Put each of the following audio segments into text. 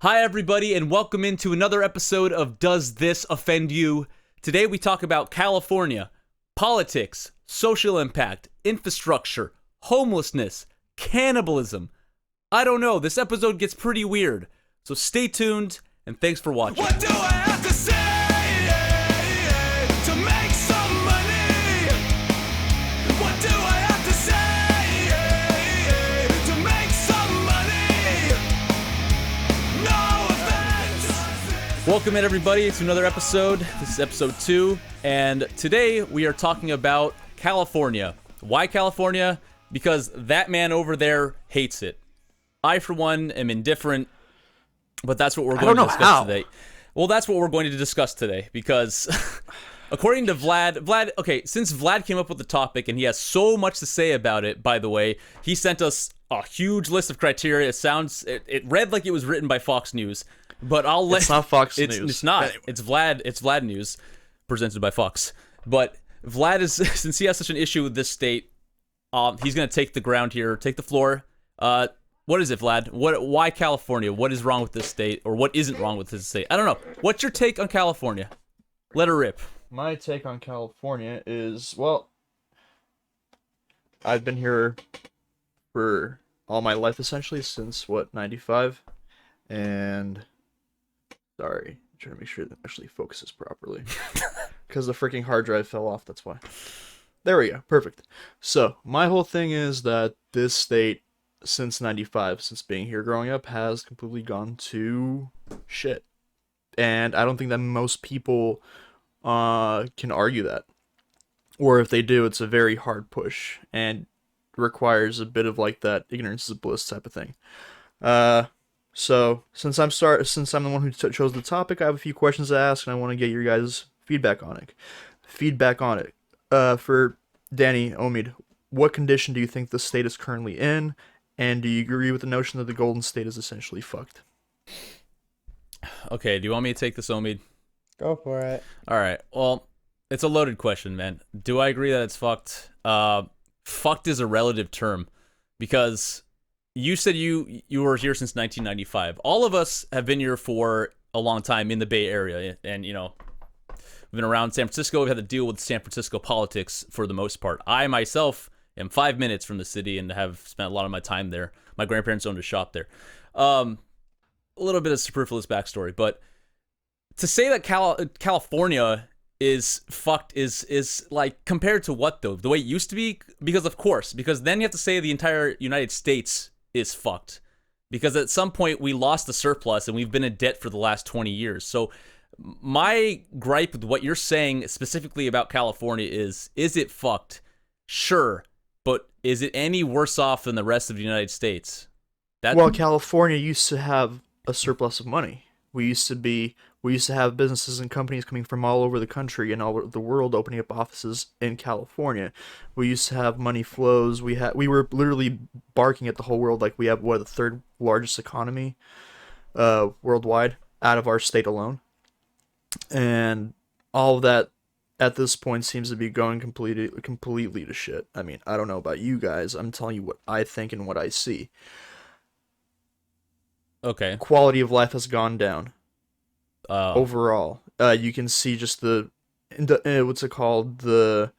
Hi, everybody, and welcome into another episode of Does This Offend You? Today we talk about California, politics, social impact, infrastructure, homelessness, cannibalism. I don't know, this episode gets pretty weird, so stay tuned, and thanks for watching. What do I have to say to make some money? What do I have to say to make some money? No offense. Welcome in, everybody, to another episode. This is episode 2, and today we are talking about California. Why California? Because that man over there hates it. I, for one, am indifferent, but that's what we're going to discuss today. Well, that's what we're going to discuss today, because according to Vlad, okay, since Vlad came up with the topic, and he has so much to say about it, by the way, he sent us a huge list of criteria. It read like it was written by Fox News, but It's not Fox News. It's not. Anyway. It's Vlad News, presented by Fox. But Vlad is, since he has such an issue with this state, he's going to take the ground here, take the floor. What is it, Vlad? Why California? What is wrong with this state, or what isn't wrong with this state? I don't know. What's your take on California? Let her rip. My take on California is, well, I've been here for all my life, essentially, since, 95? And, sorry, I'm trying to make sure that actually focuses properly. Because the freaking hard drive fell off, that's why. There we go, perfect. So, my whole thing is that this state, since 95, since being here growing up, has completely gone to shit. And I don't think that most people can argue that. Or if they do, it's a very hard push and requires a bit of like that ignorance is bliss type of thing. So since I'm the one who chose the topic, I have a few questions to ask, and I want to get your guys' feedback on it. For Danny, Omid, what condition do you think the state is currently in? And do you agree with the notion that the Golden State is essentially fucked? Okay, do you want me to take this, Omid? Go for it. All right. Well, it's a loaded question, man. Do I agree that it's fucked? Fucked is a relative term, because you said you were here since 1995. All of us have been here for a long time in the Bay Area, and, you know, we've been around San Francisco. We've had to deal with San Francisco politics for the most part. I, myself, am 5 minutes from the city and have spent a lot of my time there. My grandparents owned a shop there. A little bit of superfluous backstory, but to say that California is fucked is like, compared to what, though? The way it used to be? Because then you have to say the entire United States is fucked, because at some point we lost the surplus and we've been in debt for the last 20 years. So my gripe with what you're saying specifically about California is it fucked? Sure. But is it any worse off than the rest of the United States? Well, California used to have a surplus of money. We used to have businesses and companies coming from all over the country and all over the world opening up offices in California. We used to have money flows. We were literally barking at the whole world like we have the third largest economy worldwide out of our state alone. And all of that at this point seems to be going completely to shit. I mean, I don't know about you guys. I'm telling you what I think and what I see. Okay. Quality of life has gone down. Overall. You can see just what's it called? What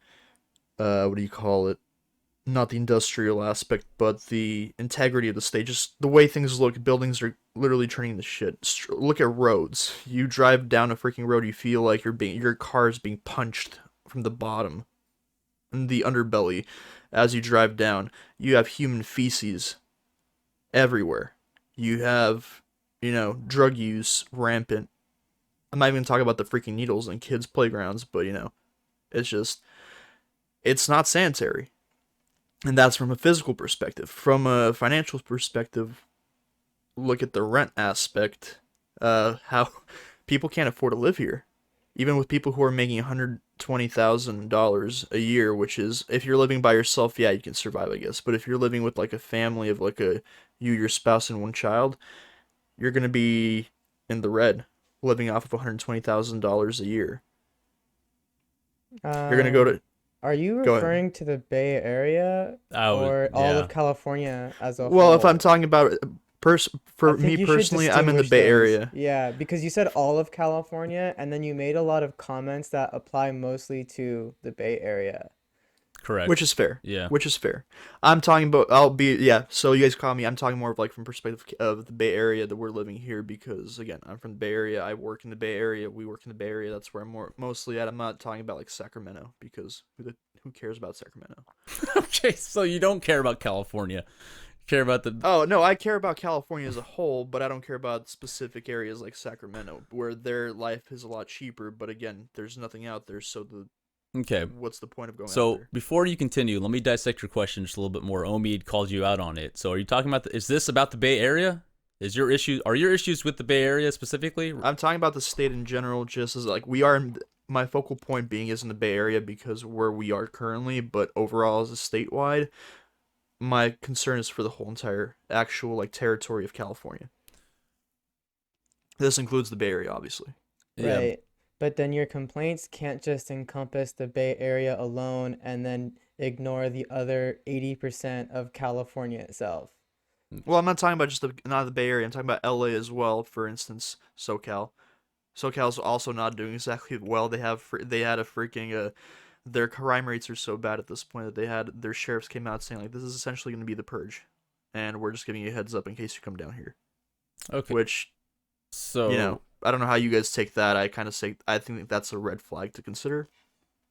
do you call it? Not the industrial aspect, but the integrity of the state. Just the way things look. Buildings are literally turning to shit. Look at roads. You drive down a freaking road, you feel like your car is being punched from the bottom, in the underbelly, as you drive down. You have human feces everywhere. You have, drug use rampant. I'm not even talking about the freaking needles in kids' playgrounds, but it's not sanitary. And that's from a physical perspective. From a financial perspective, look at the rent aspect. How people can't afford to live here. Even with people who are making $120,000 a year, which is, if you're living by yourself, yeah, you can survive, I guess. But if you're living with like a family of like you, your spouse, and one child, you're going to be in the red, living off of $120,000 a year. You're going to go to... Are you referring to the Bay Area or all of California as a whole? Well, if I'm talking about For I think me you should personally, I'm in the distinguish Bay those. Area. Yeah, because you said all of California, and then you made a lot of comments that apply mostly to the Bay Area. Which Correct. is fair. Yeah. Which is fair. I'm talking about. I'll be yeah. So you guys call me. I'm talking more of like from perspective of the Bay Area that we're living here because again I'm from the Bay Area. I work in the Bay Area. We work in the Bay Area. That's where I'm mostly at. I'm not talking about like Sacramento because who cares about Sacramento? Okay, so you don't care about California. You care about the Oh no, I care about California as a whole, but I don't care about specific areas like Sacramento where their life is a lot cheaper. But again, there's nothing out there, so Okay. what's the point of going out So there? before you continue, let me dissect your question just a little bit more. Omid called you out on it. So are you talking about is this about the Bay Area? Are your issues with the Bay Area specifically? I'm talking about the state in general, just as like we are. My focal point being is in the Bay Area because where we are currently, but overall as a statewide, my concern is for the whole entire actual like territory of California. This includes the Bay Area, obviously. Yeah. Right. But then your complaints can't just encompass the Bay Area alone and then ignore the other 80% of California itself. Well, I'm not talking about just not the Bay Area. I'm talking about LA as well. For instance, SoCal. SoCal's also not doing exactly well. They had a freaking their crime rates are so bad at this point that their sheriffs came out saying like this is essentially going to be the purge, and we're just giving you a heads up in case you come down here. Okay. Which So I don't know how you guys take that. I think that's a red flag to consider.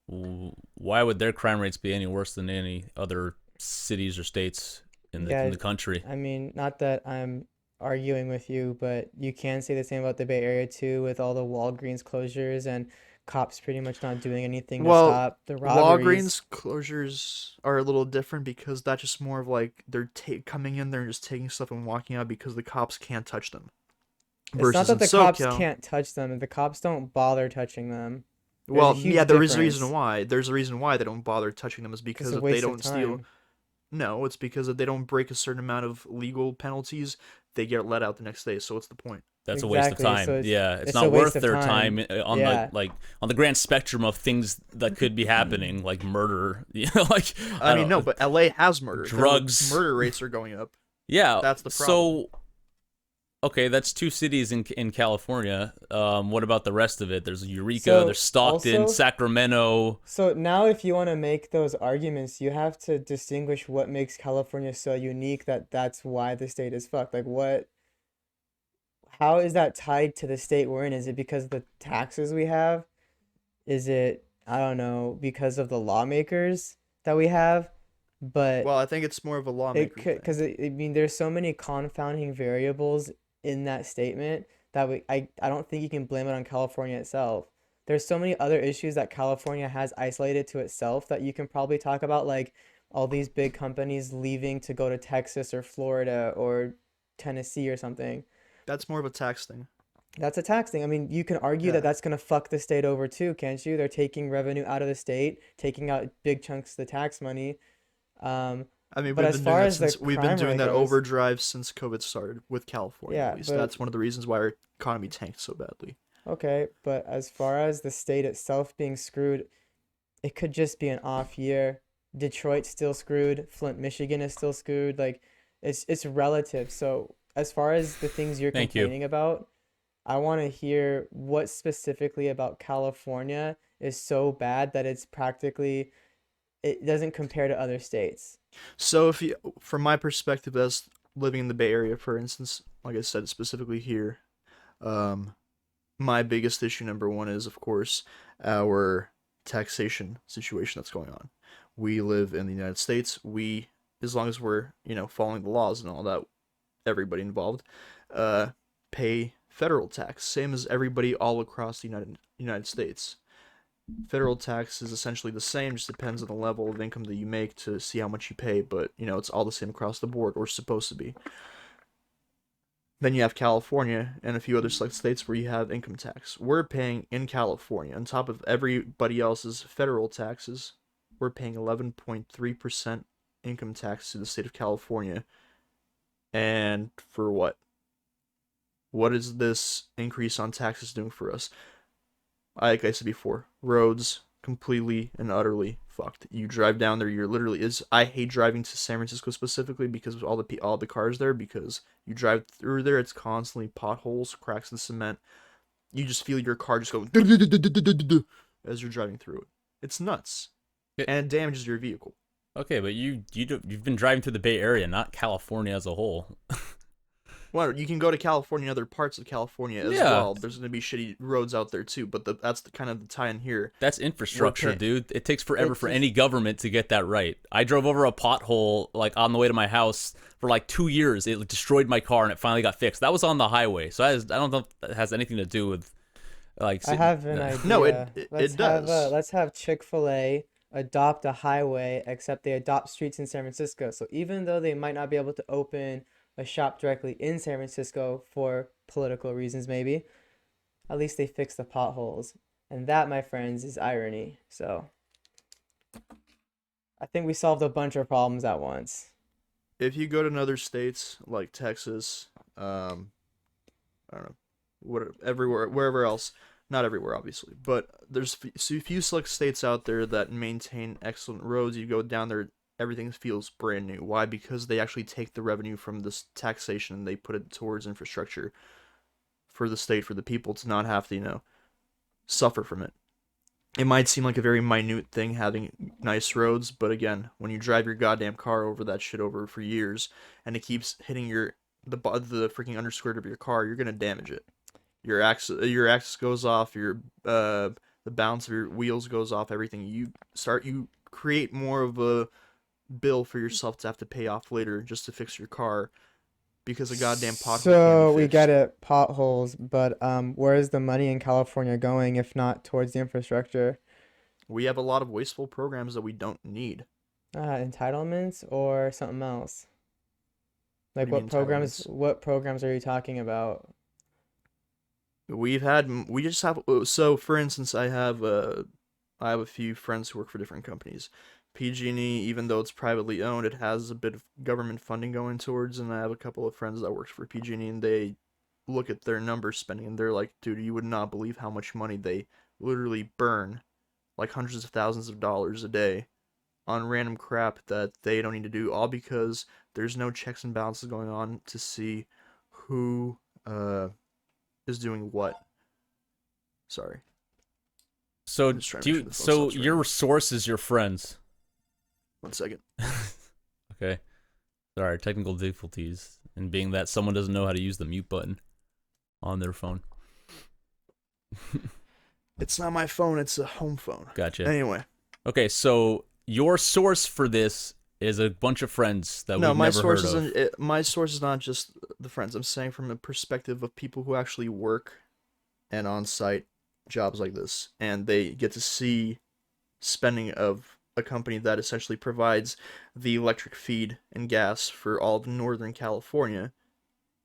why would their crime rates be any worse than any other cities or states in the country? I mean, not that I'm arguing with you, but you can say the same about the Bay Area too, with all the Walgreens closures and cops pretty much not doing anything to Well, stop the robberies. Walgreens closures are a little different because that's just more of like they're coming in there and just taking stuff and walking out because the cops can't touch them. It's not Versus that in the cops SoCal, can't touch them, the cops don't bother touching them. There's a well, huge yeah, there is a difference. reason why. There's a reason why they don't bother touching them is It's because a if they waste of don't steal. time. No, it's because if they don't break a certain amount of legal penalties, they get let out the next day. So what's the point? That's a waste of Exactly, time. so it's Yeah, it's it's not a waste worth of their time. time on Yeah. on the grand spectrum of things that could be happening, like murder. You know, like I mean, no, but LA has murder. drugs. Murder rates are going up. Yeah, That's the problem. so okay, that's two cities in California. What about the rest of it? There's Eureka, So there's Stockton, also, Sacramento. so now if you want to make those arguments, you have to distinguish what makes California so unique that that's why the state is fucked. Like how is that tied to the state we're in? Is it because of the taxes we have? Is it, I don't know, because of the lawmakers that we have? But Well, I think it's more of a it lawmaker could, thing. because I mean, there's so many confounding variables in that statement that I don't think you can blame it on California itself. There's so many other issues that California has isolated to itself that you can probably talk about, like all these big companies leaving to go to Texas or Florida or Tennessee or something. That's more of a tax thing. That's a tax thing. I mean, you can argue that Yeah. that's going to fuck the state over too, can't you? They're taking revenue out of the state, taking out big chunks of the tax money. Um, I mean, but as far as the we've been crime doing rate that goes, overdrive since COVID started with California yeah, at least. but That's one of the reasons why our economy tanked so badly. okay, but as far as the state itself being screwed, it could just be an off year. Detroit's still screwed. Flint, Michigan is still screwed. Like it's relative. So as far as the things you're Thank you. complaining about, I want to hear what specifically about California is so bad that it doesn't compare to other states. So from my perspective as living in the Bay Area, for instance, like I said, specifically here, um, my biggest issue number one is, of course, our taxation situation that's going on. We live in the United States. As long as we're, following the laws and all that, everybody involved, uh, pay federal tax, same as everybody all across the United States. Federal tax is essentially the same, just depends on the level of income that you make to see how much you pay, but, it's all the same across the board, or supposed to be. Then you have California and a few other select states where you have income tax. We're paying in California, on top of everybody else's federal taxes, we're paying 11.3% income tax to the state of California. And for what? What is this increase on taxes doing for us? Like I said before, roads, completely and utterly fucked. You drive down there, you're literally is. I hate driving to San Francisco specifically because of all the cars there. Because you drive through there, it's constantly potholes, cracks in cement. You just feel your car just going as you're driving through it. It's nuts, and it damages your vehicle. Okay, but you've been driving through the Bay Area, not California as a whole. Well, you can go to California, other parts of California as Yeah. well. There's going to be shitty roads out there too, but that's the kind of the tie in here. That's infrastructure, Okay. dude. It takes forever It's for just- any government to get that right. I drove over a pothole like on the way to my house for like 2 years. It destroyed my car and it finally got fixed. That was on the highway, so I don't know if that has anything to do with like. I have an idea. No, it does. Let's have Chick-fil-A adopt a highway, except they adopt streets in San Francisco. So even though they might not be able to open a shop directly in San Francisco for political reasons, maybe, at least they fix the potholes. And that, my friends, is irony. So I think we solved a bunch of problems at once. If you go to other states like Texas, I don't know, everywhere, wherever else, not everywhere obviously, but there's a few select states out there that maintain excellent roads. You go down there, everything feels brand new. Why? Because they actually take the revenue from this taxation and they put it towards infrastructure for the state, for the people to not have to, suffer from it. It might seem like a very minute thing having nice roads, but again, when you drive your goddamn car over that shit over for years and it keeps hitting the freaking underskirt of your car, you're gonna damage it. Your axis goes off, the balance of your wheels goes off, everything. You create more of a bill for yourself to have to pay off later just to fix your car because a goddamn pothole So can't be we fixed. get it, potholes, but where is the money in California going if not towards the infrastructure? We have a lot of wasteful programs that we don't need. Entitlements or something else? Like do you mean entitlements? what programs are you talking about? We just have, so for instance, I have a few friends who work for different companies. PG&E, even though it's privately owned, it has a bit of government funding going towards, and I have a couple of friends that work for PG&E, and they look at their numbers spending, and they're like, dude, you would not believe how much money they literally burn, like hundreds of thousands of dollars a day, on random crap that they don't need to do, all because there's no checks and balances going on to see who is doing what. Sorry. So I'm just trying to make sure the phone so stops your ringing. source is your friends. 1 second. Okay. Sorry, technical difficulties, and being that someone doesn't know how to use the mute button on their phone. It's not my phone, it's a home phone. Gotcha. Anyway. Okay, so your source for this is a bunch of friends that No, we've my never source heard of. isn't. My source is not just the friends. I'm saying from a perspective of people who actually work and on-site jobs like this, and they get to see spending of a company that essentially provides the electric feed and gas for all of Northern California,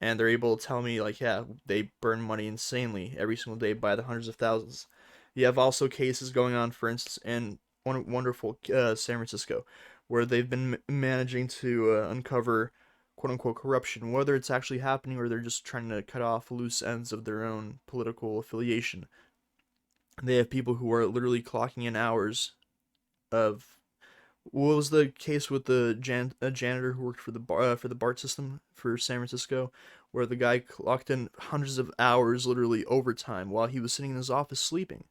and they're able to tell me like, yeah, they burn money insanely every single day by the hundreds of thousands. You have also cases going on, for instance, in wonderful San Francisco, where they've been managing to uncover quote-unquote corruption, whether it's actually happening or they're just trying to cut off loose ends of their own political affiliation. They have people who are literally clocking in hours of... What was the case with the janitor who worked for the BART system for San Francisco, where the guy clocked in hundreds of hours, literally overtime, while he was sitting in his office sleeping?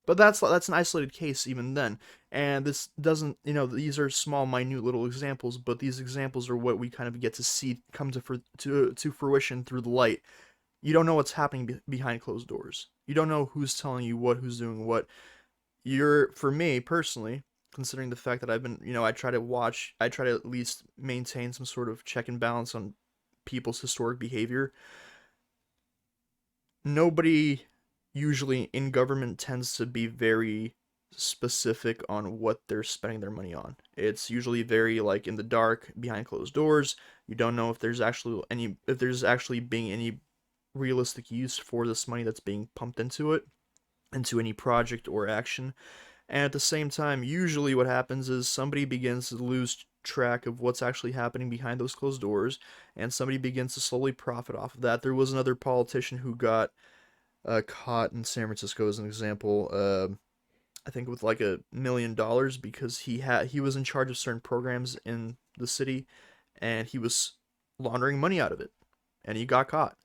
But that's an isolated case even then, and this doesn't, these are small, minute little examples, but these examples are what we kind of get to see come to fruition through the light. You don't know what's happening behind closed doors. You don't know who's telling you what, who's doing what. For me personally, considering the fact that I've been, I try to at least maintain some sort of check and balance on people's historic behavior. Nobody usually in government tends to be very specific on what they're spending their money on. It's usually very like in the dark, behind closed doors. You don't know if there's actually being any realistic use for this money that's being pumped into any project or action. And at the same time, usually what happens is somebody begins to lose track of what's actually happening behind those closed doors, and somebody begins to slowly profit off of that. There was another politician who got caught in San Francisco as an example. I think with like $1 million because he was in charge of certain programs in the city, and he was laundering money out of it, and he got caught.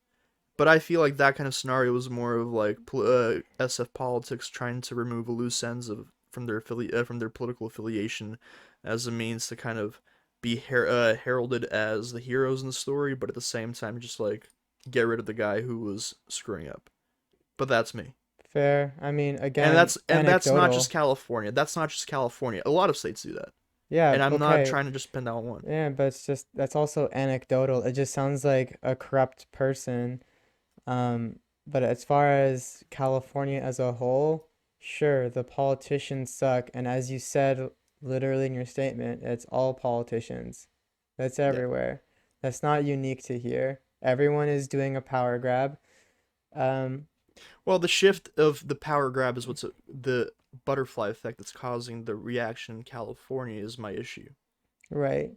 But I feel like that kind of scenario was more of like SF politics trying to remove loose ends of from their political affiliation as a means to kind of be heralded as the heroes in the story, but at the same time just like get rid of the guy who was screwing up. But that's me. Fair. I mean, And again, that's not just anecdotal. California. That's not just California. A lot of states do that. Yeah, And I'm not okay. trying to just pin that on one. Yeah, but it's just that's also anecdotal. It just sounds like a corrupt person. But as far as California as a whole, sure, the politicians suck. And as you said literally in your statement, it's all politicians. That's Yeah. everywhere. That's not unique to here. Everyone is doing a power grab. Um, Well, the shift of the power grab is the butterfly effect that's causing the reaction in California is my issue. right.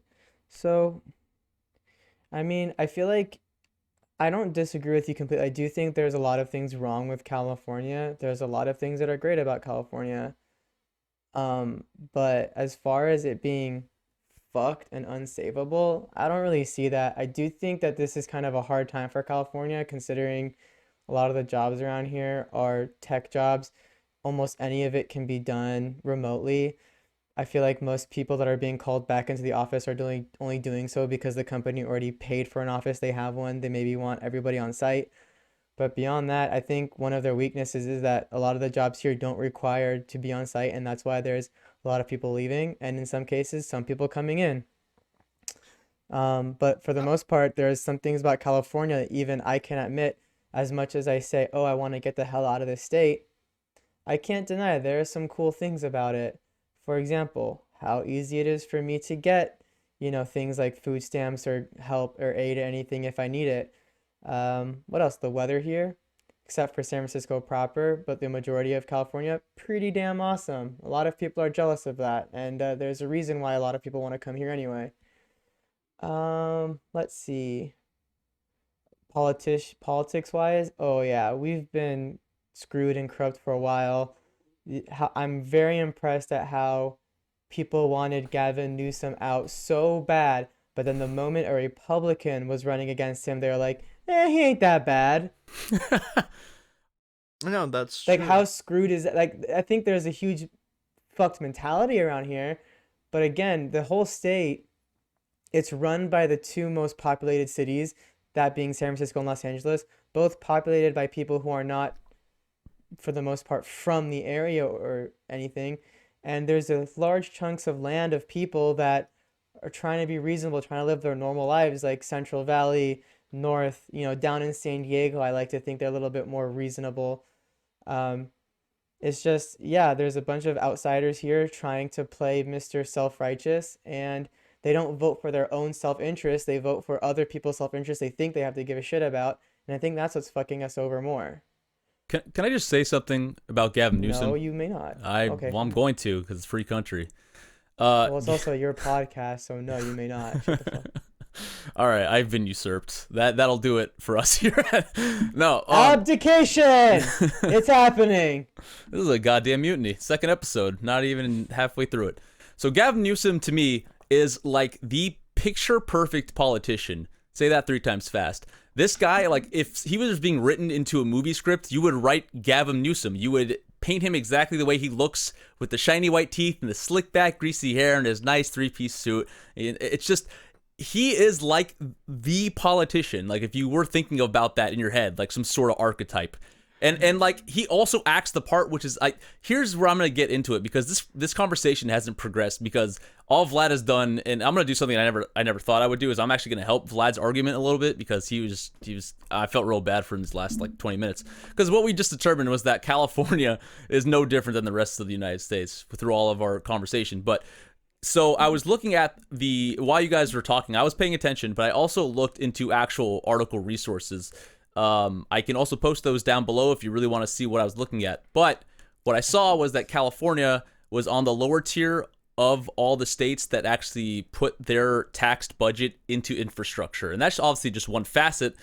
So, I mean, I feel like I don't disagree with you completely. I do think there's a lot of things wrong with California. There's a lot of things that are great about California. But as far as it being fucked and unsavable, I don't really see that. I do think that this is kind of a hard time for California, considering a lot of the jobs around here are tech jobs. Almost any of it can be done remotely. I feel like most people that are being called back into the office are doing only doing so because the company already paid for an office. They have one. They maybe want everybody on site. But beyond that, I think one of their weaknesses is that a lot of the jobs here don't require to be on site, and that's why there's a lot of people leaving, and in some cases, some people coming in. But for the most part, there's some things about California that even I can admit, as much as I say, oh, I want to get the hell out of this state, I can't deny there are some cool things about it. For example, how easy it is for me to get, things like food stamps or help or aid or anything if I need it. What else? The weather here, except for San Francisco proper, but the majority of California, pretty damn awesome. A lot of people are jealous of that, and there's a reason why a lot of people want to come here anyway. Let's see. Politics wise, oh yeah, we've been screwed and corrupt for a while. I'm very impressed at how people wanted Gavin Newsom out so bad, but then the moment a Republican was running against him, they were like, he ain't that bad. No, that's Like, true. how screwed is that? Like, I think there's a huge fucked mentality around here. But again, the whole state, it's run by the two most populated cities, that being San Francisco and Los Angeles, both populated by people who are not, for the most part, from the area or anything. And there's a large chunks of land of people that are trying to be reasonable, trying to live their normal lives, like Central Valley, North, down in San Diego. I like to think they're a little bit more reasonable. Um, it's just, yeah, there's a bunch of outsiders here trying to play Mr. Self-Righteous, and they don't vote for their own self-interest. They vote for other people's self-interest they think they have to give a shit about. And I think that's what's fucking us over more. Can I just say something about Gavin No, Newsom? you may not. Okay. I'm going to because it's free country. Well, it's also your podcast, so no, you may not. Shut the fuck. All right, I've been usurped. That'll do it for us here. No, Abdication! It's happening. this is a goddamn mutiny. Second episode, not even halfway through it. So Gavin Newsom to me is like the picture perfect politician. Say that 3 times fast. This guy, like, if he was being written into a movie script, you would write Gavin Newsom. You would paint him exactly the way he looks, with the shiny white teeth and the slick back greasy hair and his nice 3-piece suit. It's just, he is like the politician. Like, if you were thinking about that in your head, like some sort of archetype. And like, he also acts the part, which is, here's where I'm gonna get into it, because this conversation hasn't progressed, because all Vlad has done, and I'm gonna do something I never thought I would do, is I'm actually gonna help Vlad's argument a little bit, because he was I felt real bad for him these last like 20 minutes, because what we just determined was that California is no different than the rest of the United States through all of our conversation. But so I was looking at while you guys were talking, I was paying attention, but I also looked into actual article resources. I can also post those down below if you really want to see what I was looking at. But what I saw was that California was on the lower tier of all the states that actually put their taxed budget into infrastructure. And that's obviously just one facet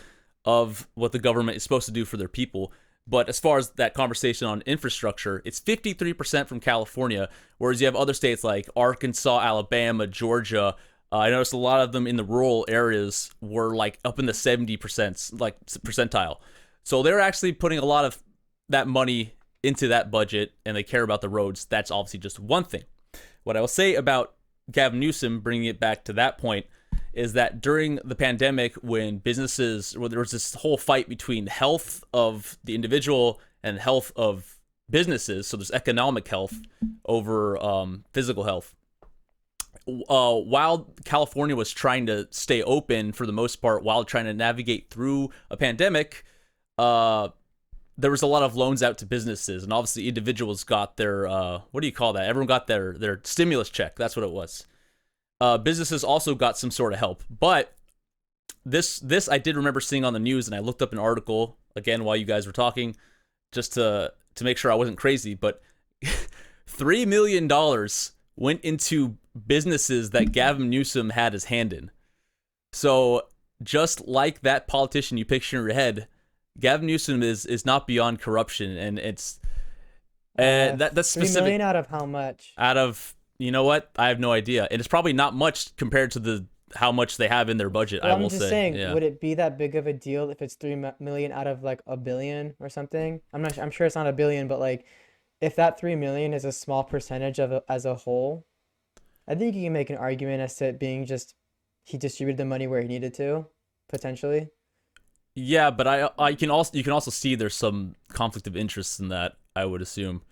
of what the government is supposed to do for their people. But as far as that conversation on infrastructure, it's 53% from California, whereas you have other states like Arkansas, Alabama, Georgia. I noticed a lot of them in the rural areas were like up in the 70% like percentile. So they're actually putting a lot of that money into that budget, and they care about the roads. That's obviously just one thing. What I will say about Gavin Newsom, bringing it back to that point, is that during the pandemic, when businesses, there was this whole fight between health of the individual and health of businesses. So there's economic health over physical health. While California was trying to stay open for the most part, while trying to navigate through a pandemic, there was a lot of loans out to businesses, and obviously individuals got their what do you call that? Everyone got their stimulus check. That's what it was. Businesses also got some sort of help, but this I did remember seeing on the news, and I looked up an article again while you guys were talking, just to make sure I wasn't crazy. But $3 million went into businesses that Gavin Newsom had his hand in. So just like that politician you picture in your head, Gavin Newsom is not beyond corruption, and it's that's specific. 3 million out of how much? Out of, you know what? I have no idea, and it's probably not much compared to how much they have in their budget. Well, I I'm will just say. saying, Yeah. would it be that big of a deal if it's 3 million out of like a billion or something? I'm sure it's not a billion, but like, if that 3 million is a small percentage of as a whole, I think you can make an argument as to it being just he distributed the money where he needed to, potentially. Yeah, but you can also see there's some conflict of interest in that, I would assume.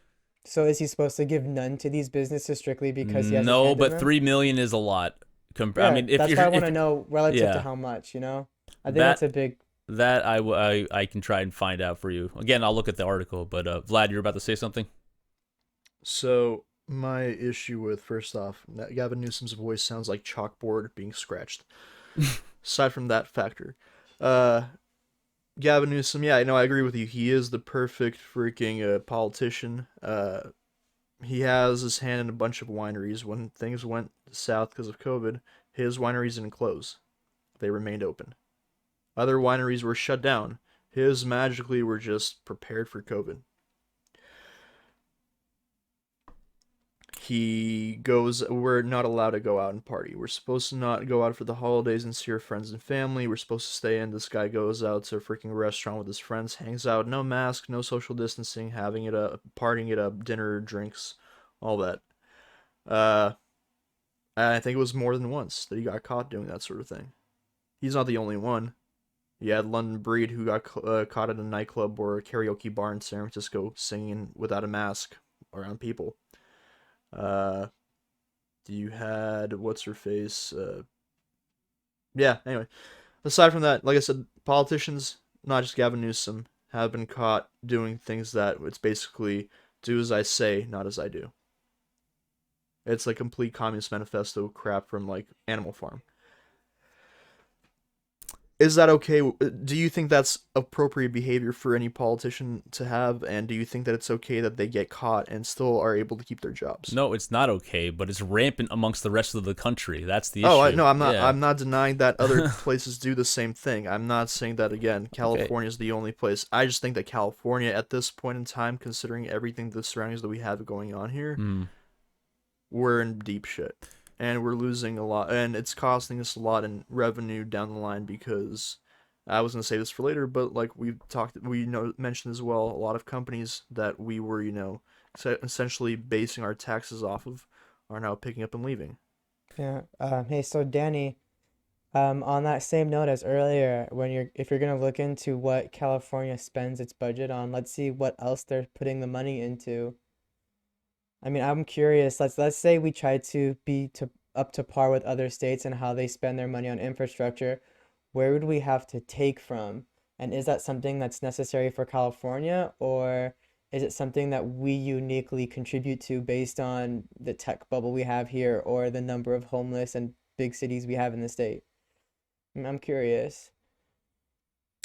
So is he supposed to give none to these businesses strictly because he has his No, hand in but them? 3 million is a lot. I Yeah, mean, if that's you're why I want to know relative yeah. to how much, you know? I think That- that's a big. that I can try and find out for you. Again, I'll look at the article. But Vlad, you're about to say something. So my issue with, first off, that Gavin Newsom's voice sounds like chalkboard being scratched. Aside from that factor, Gavin Newsom, yeah, I know, I agree with you. He is the perfect freaking politician. He has his hand in a bunch of wineries. When things went south because of COVID, his wineries didn't close; they remained open. Other wineries were shut down. His magically were just prepared for COVID. We're not allowed to go out and party. We're supposed to not go out for the holidays and see our friends and family. We're supposed to stay in. This guy goes out to a freaking restaurant with his friends, hangs out, no mask, no social distancing, having it up, partying it up, dinner, drinks, all that. And I think it was more than once that he got caught doing that sort of thing. He's not the only one. You had London Breed, who got caught at a nightclub or a karaoke bar in San Francisco singing without a mask around people. You had what's her face? Yeah. Anyway, aside from that, like I said, politicians, not just Gavin Newsom, have been caught doing things that it's basically do as I say, not as I do. It's like complete Communist Manifesto crap from like Animal Farm. Is that okay? Do you think that's appropriate behavior for any politician to have? And do you think that it's okay that they get caught and still are able to keep their jobs? No, it's not okay, but it's rampant amongst the rest of the country. That's the issue. Oh, no, I'm not. Yeah. I'm not denying that other places do the same thing. I'm not saying that again. California is the only place. I just think that California, at this point in time, considering everything, the surroundings that we have going on here, we're in deep shit. And we're losing a lot, and it's costing us a lot in revenue down the line, because I was gonna say this for later, but like we mentioned as well, a lot of companies that we were, essentially basing our taxes off of are now picking up and leaving. Yeah. Hey, so Danny, on that same note as earlier, if you're gonna look into what California spends its budget on, let's see what else they're putting the money into. I mean, I'm curious. Let's say we try to be up to par with other states and how they spend their money on infrastructure. Where would we have to take from? And is that something that's necessary for California, or is it something that we uniquely contribute to based on the tech bubble we have here or the number of homeless and big cities we have in the state? I'm curious.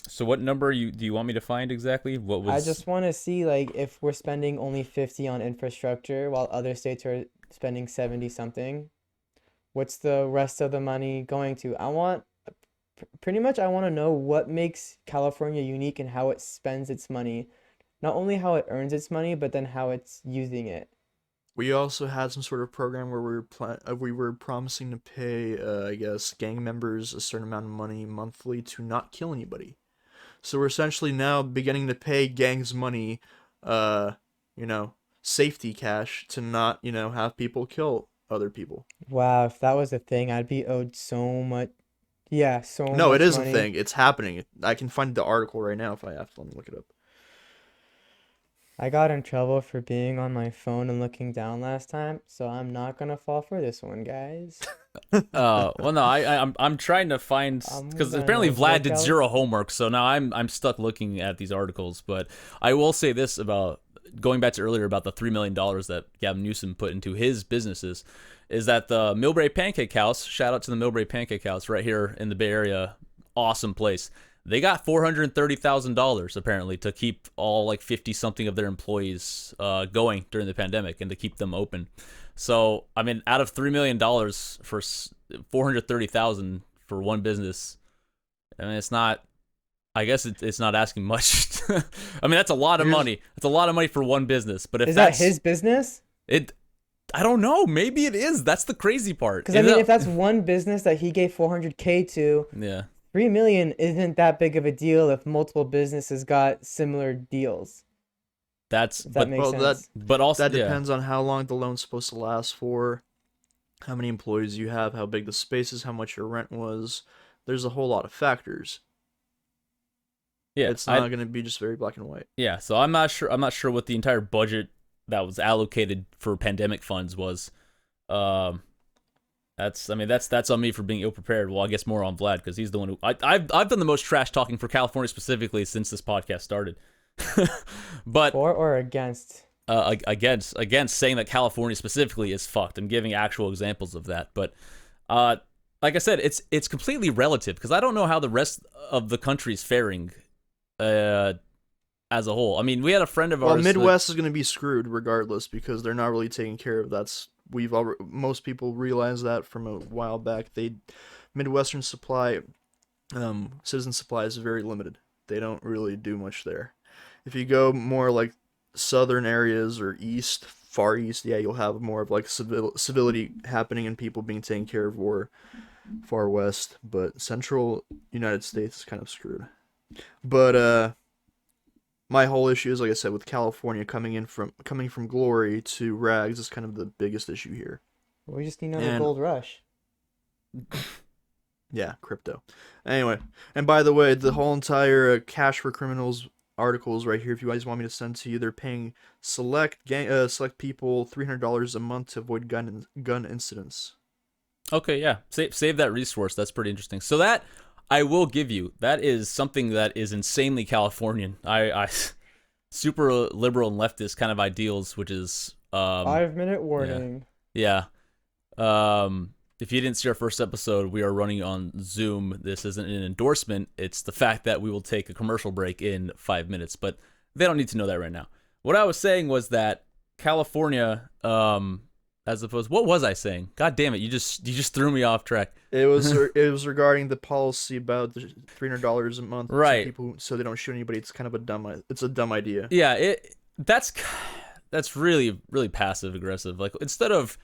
So what number do you want me to find exactly? What was I just want to see like if we're spending only 50 on infrastructure while other states are spending 70 something. What's the rest of the money going to? Pretty much I want to know what makes California unique and how it spends its money. not only how it earns its money, but then how it's using it. We also had some sort of program where we were promising to pay, I guess, gang members a certain amount of money monthly to not kill anybody. So we're essentially now beginning to pay gangs money, uh, you know, safety cash to not, have people kill other people. Wow, if that was a thing, I'd be owed so much. Yeah, so No, it much is a money. thing. It's happening. I can find the article right now if I have to. Let me look it up. I got in trouble for being on my phone and looking down last time, so I'm not gonna fall for this one, guys. Well, no, I'm trying to find I'm because gonna apparently Vlad look did out. zero homework, so now I'm stuck looking at these articles. But I will say this about going back to earlier about the $3 million that Gavin Newsom put into his businesses, is that the Millbrae Pancake House. Shout out to the Millbrae Pancake House right here in the Bay Area, awesome place. They got $430,000 apparently to keep all like 50 something of their employees going during the pandemic and to keep them open. So I mean, out of $3 million for 430,000 for one business, I mean it's not. I guess it's not asking much. I mean that's a lot of Here's- money. It's a lot of money for one business. But if Is that that's his business? it, I don't know. Maybe it is. That's the crazy part. Because I mean, if that's one business that he gave 400K to, yeah. 3 million isn't that big of a deal if multiple businesses got similar deals. That's If that makes well, that- sense. but also That yeah. depends on how long the loan's supposed to last for, how many employees you have, how big the space is, how much your rent was. There's a whole lot of factors. Yeah, It's not going to be just very black and white. yeah. So I'm not sure. I'm not sure what the entire budget that was allocated for pandemic funds was. That's. I mean, that's on me for being ill prepared. Well, I guess more on Vlad because he's the one who I've done the most trash talking for California specifically since this podcast started. But For or against? against saying that California specifically is fucked. I'm giving actual examples of that, but like I said, it's completely relative because I don't know how the rest of the country is faring as a whole. I mean, we had a friend of Well, ours. Midwest is going to be screwed regardless because they're not really taking care of most people realize that from a while back. Midwestern supply, citizen supply is very limited. They don't really do much there. If you go more like southern areas or east, far east, yeah, you'll have more of like civility happening and people being taken care of, or far west. But central United States is kind of screwed. But my whole issue is, like I said, with California coming from glory to rags is kind of the biggest issue here. We just need another And- gold rush. Yeah, crypto. Anyway, and by the way, the whole entire Cash for Criminals articles right here. If you guys want me to send to you, they're paying select people $300 a month to avoid gun incidents. Okay, yeah. Save that resource. That's pretty interesting. So that I will give you. That is something that is insanely Californian. I super liberal and leftist kind of ideals, which is 5-minute warning. yeah. If you didn't see our first episode, we are running on Zoom. This isn't an endorsement. It's the fact that we will take a commercial break in 5 minutes, but they don't need to know that right now. What I was saying was that California, as opposed, what was I saying? God damn it! You just threw me off track. It was regarding the policy about the $300 a month, Right. to people, so they don't shoot anybody. It's kind of a dumb idea. Yeah, that's really really passive aggressive. Like instead of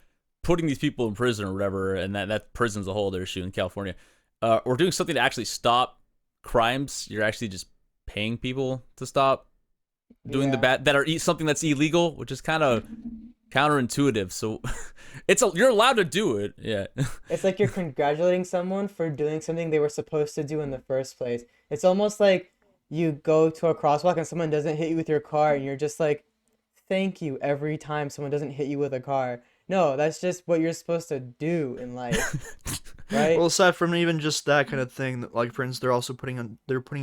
putting these people in prison or whatever, and that prison's a whole other issue in California, or doing something to actually stop crimes, you're actually just paying people to stop doing the Yeah. bad that are something that's illegal, which is kind of counterintuitive. So you're allowed to do it. Yeah. It's like you're congratulating someone for doing something they were supposed to do in the first place. It's almost like you go to a crosswalk and someone doesn't hit you with your car, and you're just like, thank you every time someone doesn't hit you with a car. No, that's just what you're supposed to do in life, right? Well, aside from even just that kind of thing, like for instance, they're also putting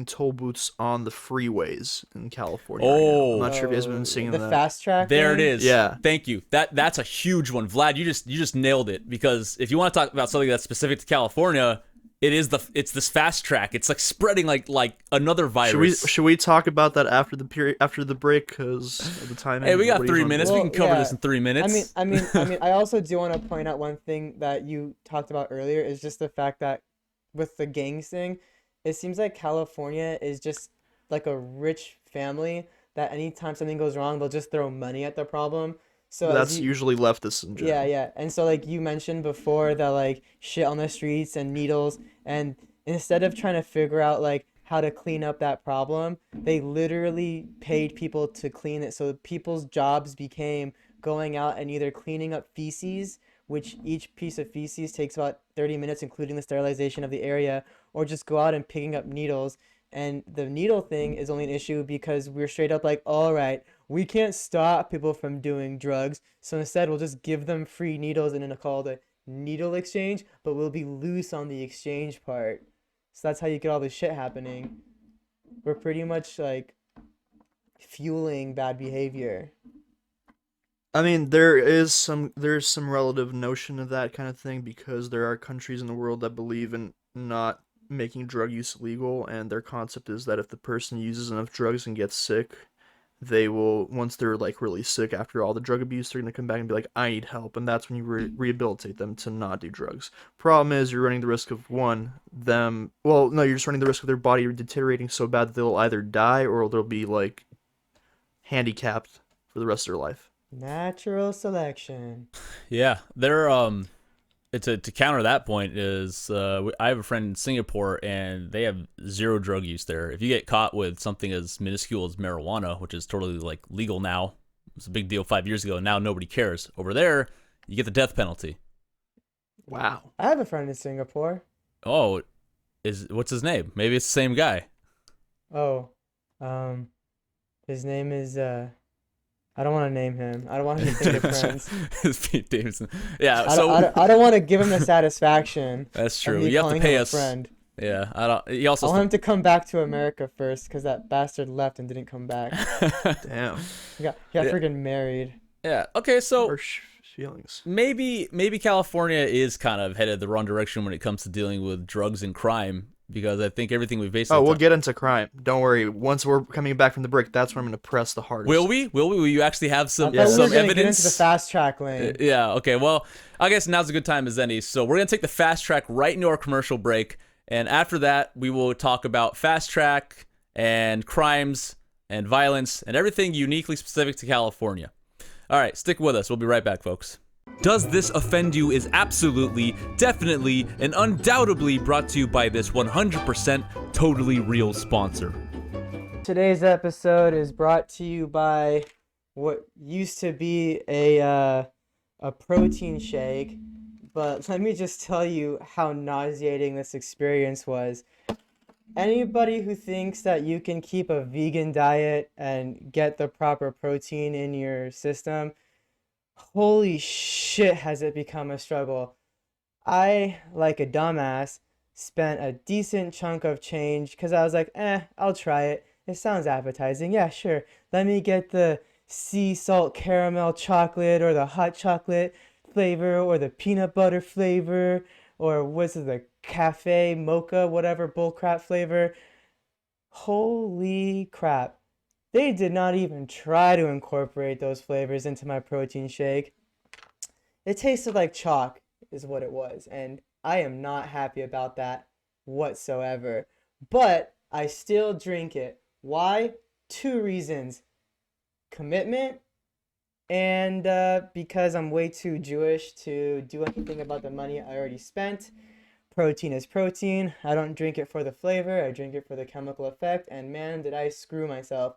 toll booths on the freeways in California. Right now. Oh. I'm not sure if you guys have been seeing the that. fast track. There it thing? is. Yeah. Thank you. That's a huge one. Vlad, you just nailed it, because if you want to talk about something that's specific to California, it's this fast track. It's like spreading like another virus. Should we talk about that after the break because of the time? Hey, we got What do you 3 want to minutes. do? We Well, can cover yeah. this in 3 minutes. I mean, I also do want to point out one thing that you talked about earlier is just the fact that with the gangs thing, it seems like California is just like a rich family that anytime something goes wrong, they'll just throw money at the problem. So as That's you, usually leftists in general. yeah, yeah. And so like you mentioned before that like shit on the streets and needles, and instead of trying to figure out like how to clean up that problem, they literally paid people to clean it. So people's jobs became going out and either cleaning up feces, which each piece of feces takes about 30 minutes including the sterilization of the area, or just go out and picking up needles. And the needle thing is only an issue because we're straight up like, all right, we can't stop people from doing drugs. So instead, we'll just give them free needles and then call it a needle exchange, but we'll be loose on the exchange part. So that's how you get all this shit happening. We're pretty much like fueling bad behavior. I mean, there's some relative notion of that kind of thing because there are countries in the world that believe in not making drug use illegal, and their concept is that if the person uses enough drugs and gets sick, they will, once they're like really sick after all the drug abuse, they're gonna come back and be like, I need help, and that's when you rehabilitate them to not do drugs. Problem is, you're running the risk of you're just running the risk of their body deteriorating so bad that they'll either die or they'll be like handicapped for the rest of their life. Natural selection. Yeah, they're to counter that point is I have a friend in Singapore and they have zero drug use there. If you get caught with something as minuscule as marijuana, which is totally like legal now, it was a big deal 5 years ago. Now nobody cares. Over there, you get the death penalty. Wow. I have a friend in Singapore. Oh, what's his name? Maybe it's the same guy. Oh, his name is I don't want to name him. I don't want him to think we're friends. It's Pete Davidson. Yeah, I don't want to give him the satisfaction. That's true. Of me You have to calling pay him a us. friend. Yeah, I don't. He also. I want him to come back to America first, because that bastard left and didn't come back. Damn. He got freaking married. Yeah. Okay. So Harsh feelings. maybe California is kind of headed the wrong direction when it comes to dealing with drugs and crime, because I think everything we basically. Oh, we'll get into crime. Don't worry. Once we're coming back from the break, that's when I'm going to press the hardest. Will we? Will you actually have some I thought we were gonna evidence? get into the fast track lane. Yeah. Okay. Well, I guess now's a good time as any. So we're gonna take the fast track right into our commercial break, and after that, we will talk about fast track and crimes and violence and everything uniquely specific to California. All right, stick with us. We'll be right back, folks. Does This Offend You is absolutely, definitely, and undoubtedly brought to you by this 100% totally real sponsor. Today's episode is brought to you by what used to be a protein shake, but let me just tell you how nauseating this experience was. Anybody who thinks that you can keep a vegan diet and get the proper protein in your system, holy shit, has it become a struggle. I, like a dumbass, spent a decent chunk of change because I was like, I'll try it. It sounds appetizing. Yeah, sure. Let me get the sea salt caramel chocolate or the hot chocolate flavor or the peanut butter flavor or what's it, the cafe mocha, whatever bullcrap flavor. Holy crap. They did not even try to incorporate those flavors into my protein shake. It tasted like chalk is what it was, and I am not happy about that whatsoever. But I still drink it. Why? 2 reasons. Commitment, and because I'm way too Jewish to do anything about the money I already spent. Protein is protein. I don't drink it for the flavor. I drink it for the chemical effect, and man, did I screw myself.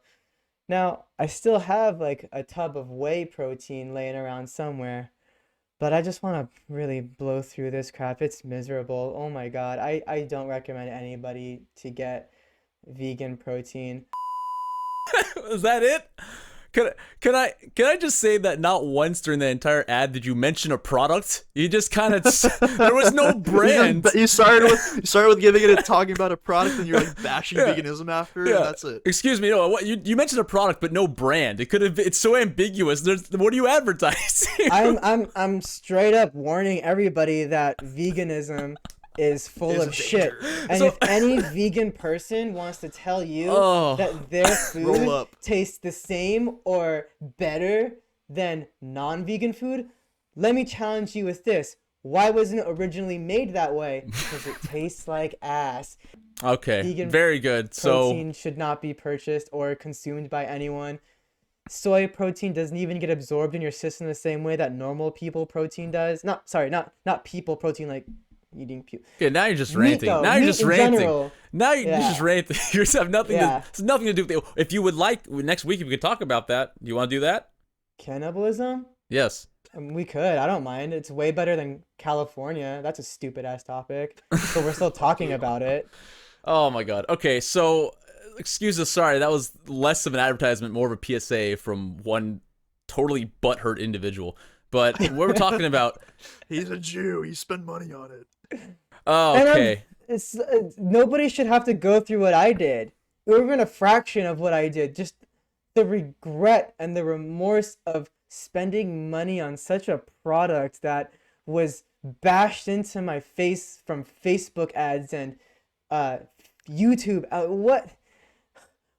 Now, I still have like a tub of whey protein laying around somewhere, but I just want to really blow through this crap. It's miserable. Oh my god. I don't recommend anybody to get vegan protein. Is that it? Can I just say that not once during the entire ad did you mention a product? You just kind of there was no brand. You started with giving it and talking about a product, and you're like bashing veganism after. Yeah. And that's it. Excuse me, no. What you mentioned a product, but no brand. It could have. It's so ambiguous. What are you advertising? I'm straight up warning everybody that veganism is full of shit. And if any vegan person wants to tell you that their food tastes the same or better than non-vegan food, let me challenge you with this. Why wasn't it originally made that way? Because it tastes like ass. Okay, Vegan very good. So Protein should not be purchased or consumed by anyone. Soy protein doesn't even get absorbed in your system the same way that normal people protein does. Not people protein like eating okay, now you're just meat ranting. though. Now you're Meat just in ranting. general. Now you're Yeah. just ranting. You just have nothing Yeah. to. It's nothing to do with it. If you would like next week, if we could talk about that. Do you want to do that? Cannibalism? Yes. We could. I don't mind. It's way better than California. That's a stupid ass topic. But we're still talking about it. Oh my god. Okay, so excuse us. Sorry, that was less of an advertisement, more of a PSA from one totally butthurt individual. But what we're talking about. He's a Jew. He spent money on it. Oh, And okay. it's nobody should have to go through what I did. Or even a fraction of what I did. Just the regret and the remorse of spending money on such a product that was bashed into my face from Facebook ads and YouTube. What?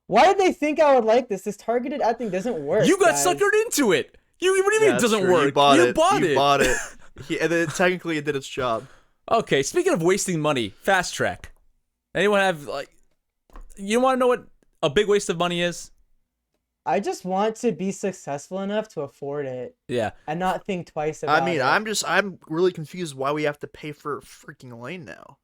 Why did they think I would like this? This targeted ad thing doesn't work. You got guys. suckered into it. What do you mean it that's doesn't true. work? You bought it. Bought You it. bought it. And then technically it did its job. Okay, speaking of wasting money, fast track. Anyone have you want to know what a big waste of money is? I just want to be successful enough to afford it Yeah. and not think twice about it. I'm really confused why we have to pay for a freaking lane now.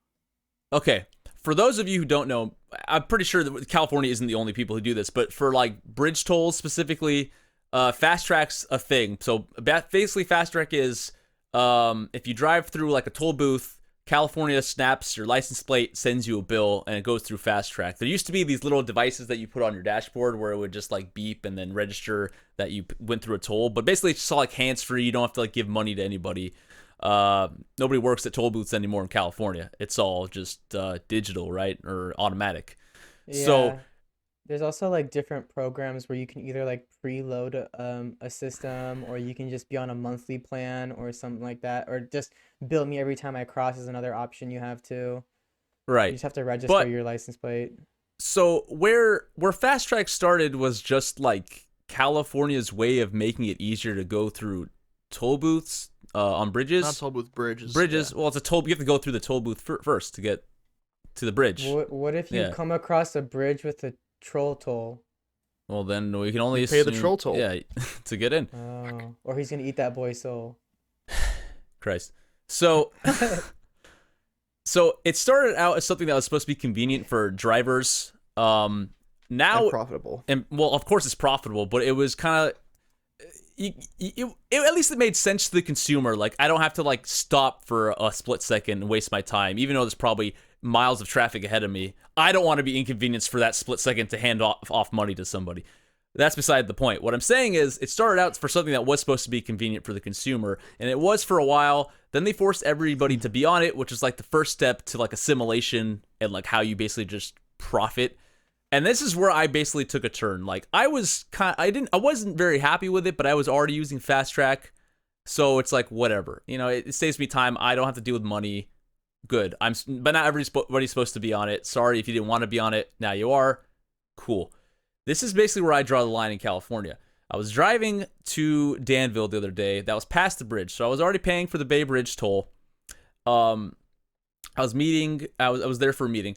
Okay. For those of you who don't know, I'm pretty sure that California isn't the only people who do this, but for like bridge tolls specifically, fast track's a thing. So basically, fast track is if you drive through like a toll booth, California snaps your license plate, sends you a bill, and it goes through fast track. There used to be these little devices that you put on your dashboard where it would just like beep and then register that you went through a toll. But basically, it's just all like hands free. You don't have to like give money to anybody. Nobody works at toll booths anymore in California. It's all just digital, right, or automatic. Yeah. So There's also like different programs where you can either like preload a system, or you can just be on a monthly plan or something like that, or just bill me every time I cross is another option you have to. You right. just have to register But- your license plate. So where fast track started was just like California's way of making it easier to go through toll booths on bridges. Not toll booth bridges. Bridges. Yeah. Well, it's a toll. You have to go through the toll booth first to get to the bridge. What if you Yeah. come across a bridge with a troll toll? Well, then we can only You pay the assume- troll toll. Yeah, to get in. Oh, or he's gonna eat that boy's soul. Christ. So, so it started out as something that was supposed to be convenient for drivers. Now, And profitable. and well, of course it's profitable, but it was kind of. At least it made sense to the consumer. Like, I don't have to like stop for a split second and waste my time, even though there's probably miles of traffic ahead of me. I don't want to be inconvenienced for that split second to hand off money to somebody. That's beside the point. What I'm saying is, it started out for something that was supposed to be convenient for the consumer, and it was for a while. Then they forced everybody to be on it, which is like the first step to like assimilation and like how you basically just profit. And this is where I basically took a turn. Like, I wasn't very happy with it, but I was already using fast track, so it's like whatever. You know, it saves me time. I don't have to deal with money. Good. But not everybody's supposed to be on it. Sorry if you didn't want to be on it. Now you are. Cool. This is basically where I draw the line in California. I was driving to Danville the other day. That was past the bridge, so I was already paying for the Bay Bridge toll. I was there for a meeting.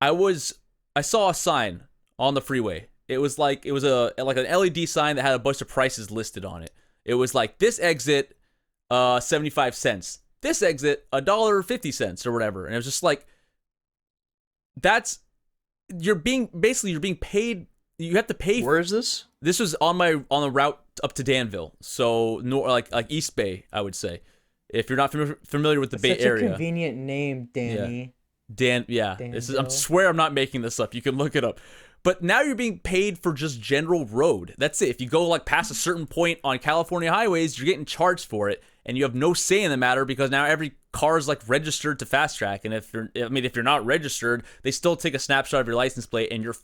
I saw a sign on the freeway. It was like an LED sign that had a bunch of prices listed on it. It was like, this exit 75 cents. This exit $1.50 or whatever. And it was just like, you're being paid. You have to pay. Where is this? This was on the route up to Danville. So like East Bay, I would say. If you're not familiar with the Bay Such Area. a convenient name, Danny. I swear I'm not making this up. You can look it up. But now you're being paid for just general road. That's it. If you go like past a certain point on California highways, you're getting charged for it, and you have no say in the matter because now every car is like registered to fast track. And if you're not registered, they still take a snapshot of your license plate, and you're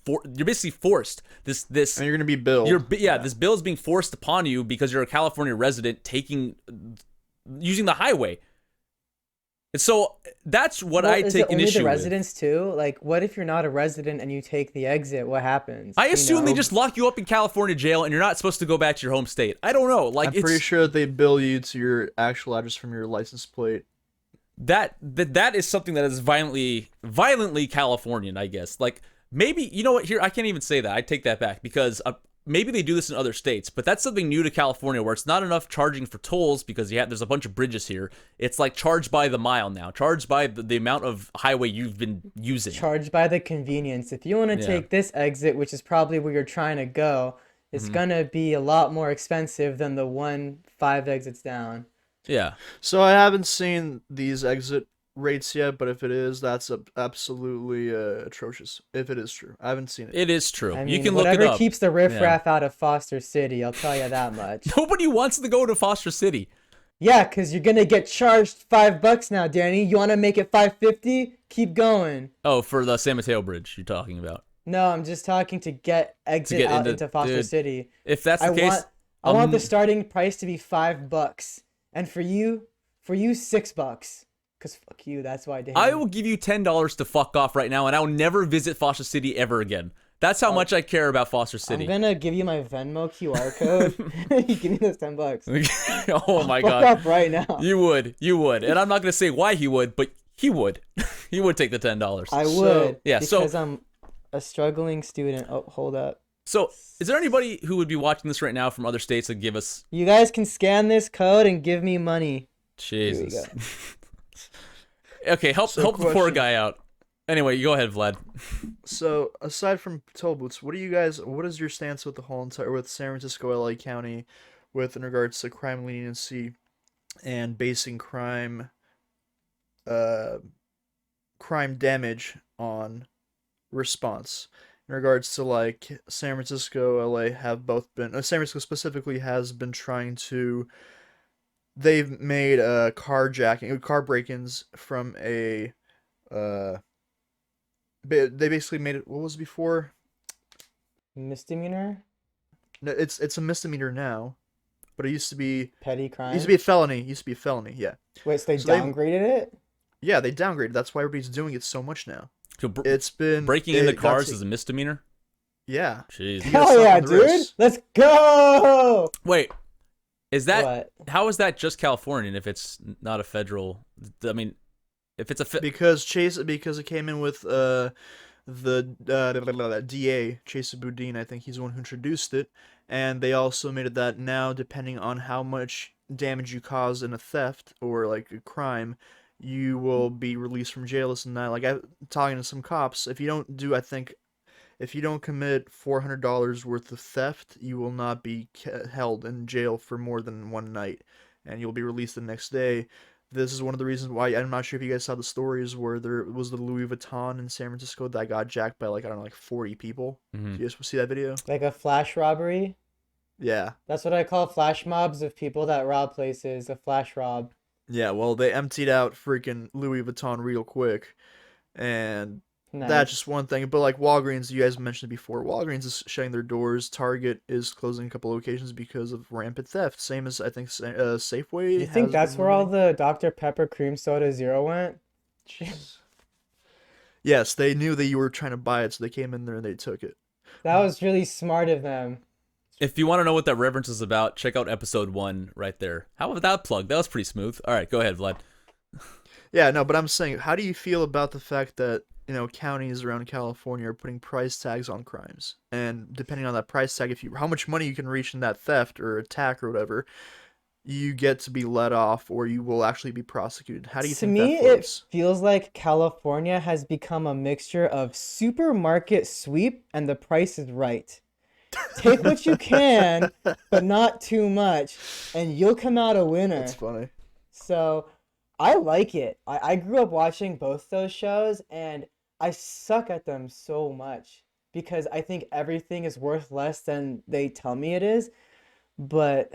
basically forced this. And you're gonna be billed. This bill is being forced upon you because you're a California resident using the highway. And so that's what I Is take it an only issue the with. residents too? Like, what if you're not a resident and you take the exit? What happens? I You assume they know? just lock you up in California jail and you're not supposed to go back to your home state. I don't know. Like, I'm pretty sure that they bill you to your actual address from your license plate. that is something that is violently Californian, I guess. Like, maybe, you know what, here, I can't even say that. I take that back, because maybe they do this in other states, but that's something new to California, where it's not enough charging for tolls because there's a bunch of bridges here. It's like charged by the mile now, charged by the amount of highway you've been using. Charged by the convenience. If you want to take this exit, which is probably where you're trying to go, it's gonna be a lot more expensive than the 5 exits down. Yeah. So I haven't seen these exit rates yet, but if it is, that's absolutely atrocious. If it is true, I haven't seen it. It is true. I mean, you can look it whatever up. keeps the riffraff out of Foster City, I'll tell you that much. Nobody wants to go to Foster City. Yeah, because you're gonna get charged $5 now, Danny. You want to make it $5.50? Keep going. Oh, for the San Mateo Bridge you're talking about. No, I'm just talking to get out into Foster dude, City. If that's the case, I want the starting price to be $5, and for you $6. Cause fuck you, that's why. Danny. I will give you $10 to fuck off right now, and I will never visit Foster City ever again. That's how much I care about Foster City. I'm gonna give you my Venmo QR code. You give me those $10. Oh my god! Fuck up right now. You would, and I'm not gonna say why he would, but he would. He would take the $10. I would. Yeah. Because I'm a struggling student. Oh, hold up. So, is there anybody who would be watching this right now from other states that give us? You guys can scan this code and give me money. Jesus. Here we go. Okay, help the poor guy out. Anyway, you go ahead, Vlad. So aside from toll booths, what is your stance with with San Francisco, LA County, in regards to crime leniency and basing crime damage on response? In regards to, like, San Francisco, LA have both been, San Francisco specifically has been trying to, they've made car break-ins from they basically made it, what was it before? Misdemeanor? No, it's a misdemeanor now, but it used to be Petty crime? It used to be a felony. Yeah. Wait, so they So downgraded it? Yeah, they downgraded. That's why everybody's doing it so much now. It's been breaking into cars is a misdemeanor. Yeah. Jeez. Hell yeah, dude! Let's go! Wait, is that What? how is that just Californian if it's not a federal? I mean, if it's a because it came in with the DA Chase Boudin. I think he's the one who introduced it, and they also made it that now, depending on how much damage you cause in a theft or like a crime, you will be released from jail. This and that. Like, I'm talking to some cops, if you don't commit $400 worth of theft, you will not be held in jail for more than one night, and you'll be released the next day. This is one of the reasons why, I'm not sure if you guys saw the stories where there was the Louis Vuitton in San Francisco that got jacked by, like, I don't know, like 40 people. Mhm. Did you guys see that video? Like a flash robbery? Yeah. That's what I call flash mobs of people that rob places. A flash rob. Yeah, well, they emptied out freaking Louis Vuitton real quick, and Nice. that's just one thing. But, like, Walgreens, you guys mentioned it before, Walgreens is shutting their doors. Target is closing a couple locations because of rampant theft. Same as, I think, Safeway. You think has that's been where all limiting. the Dr. Pepper Cream Soda Zero went? Yes, they knew that you were trying to buy it, so they came in there and they took it. That was really smart of them. If you want to know what that reference is about, check out episode 1 right there. How about that plug? That was pretty smooth. All right, go ahead, Vlad. Yeah, no, but I'm saying, how do you feel about the fact that, counties around California are putting price tags on crimes? And depending on that price tag, how much money you can reach in that theft or attack or whatever, you get to be let off or you will actually be prosecuted. How do you To think me, that floats? it feels like California has become a mixture of supermarket sweep and the price is right. Take what you can, but not too much, and you'll come out a winner. That's funny. So I like it. I grew up watching both those shows, and I suck at them so much because I think everything is worth less than they tell me it is. But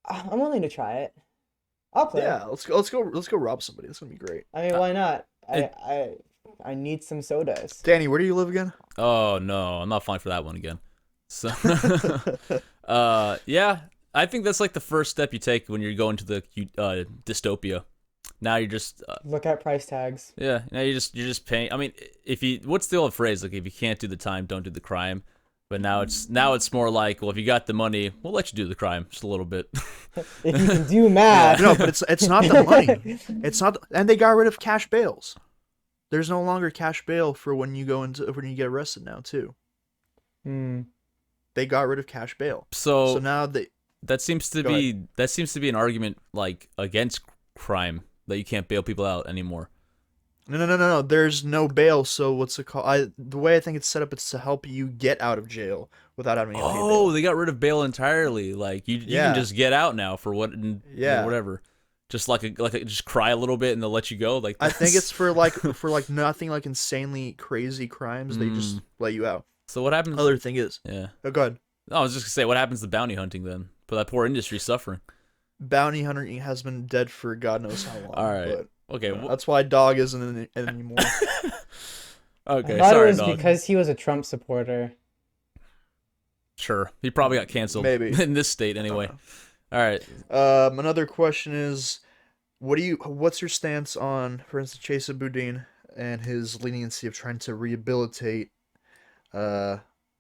I'm willing to try it. I'll play. Yeah, let's go rob somebody. That's gonna be great. I mean, why not? I need some sodas. Danny, where do you live again? Oh no, I'm not falling for that one again. So, yeah, I think that's like the first step you take when you're going to the dystopia. Now you're just Look at price tags. yeah. Now you're just paying. I mean, what's the old phrase? Like, if you can't do the time, don't do the crime. But now it's more like, well, if you got the money, we'll let you do the crime just a little bit. If you can do math. No, but it's not the money. It's not, and they got rid of cash bails. There's no longer cash bail for when you get arrested now too. Hmm. They got rid of cash bail. So now that seems to be an argument like against crime that you can't bail people out anymore. No. There's no bail. So what's it called? The way I think it's set up, it's to help you get out of jail without having to pay bail. Oh, they got rid of bail entirely. Like you can just get out now for whatever. Just just cry a little bit and they'll let you go. Like I think it's for nothing like insanely crazy crimes. They just let you out. So what happens? Other thing is, yeah. Oh, go ahead. I was just gonna say, what happens to bounty hunting then? But that poor industry suffering. Bounty hunting has been dead for God knows how long. All right. But, okay. That's why Dog isn't in it anymore. Okay. I thought Sorry, it was dog. because he was a Trump supporter. Sure. He probably got canceled. Maybe. In this state anyway. All right. Another question is, what's your stance on, for instance, Chesa Boudin and his leniency of trying to rehabilitate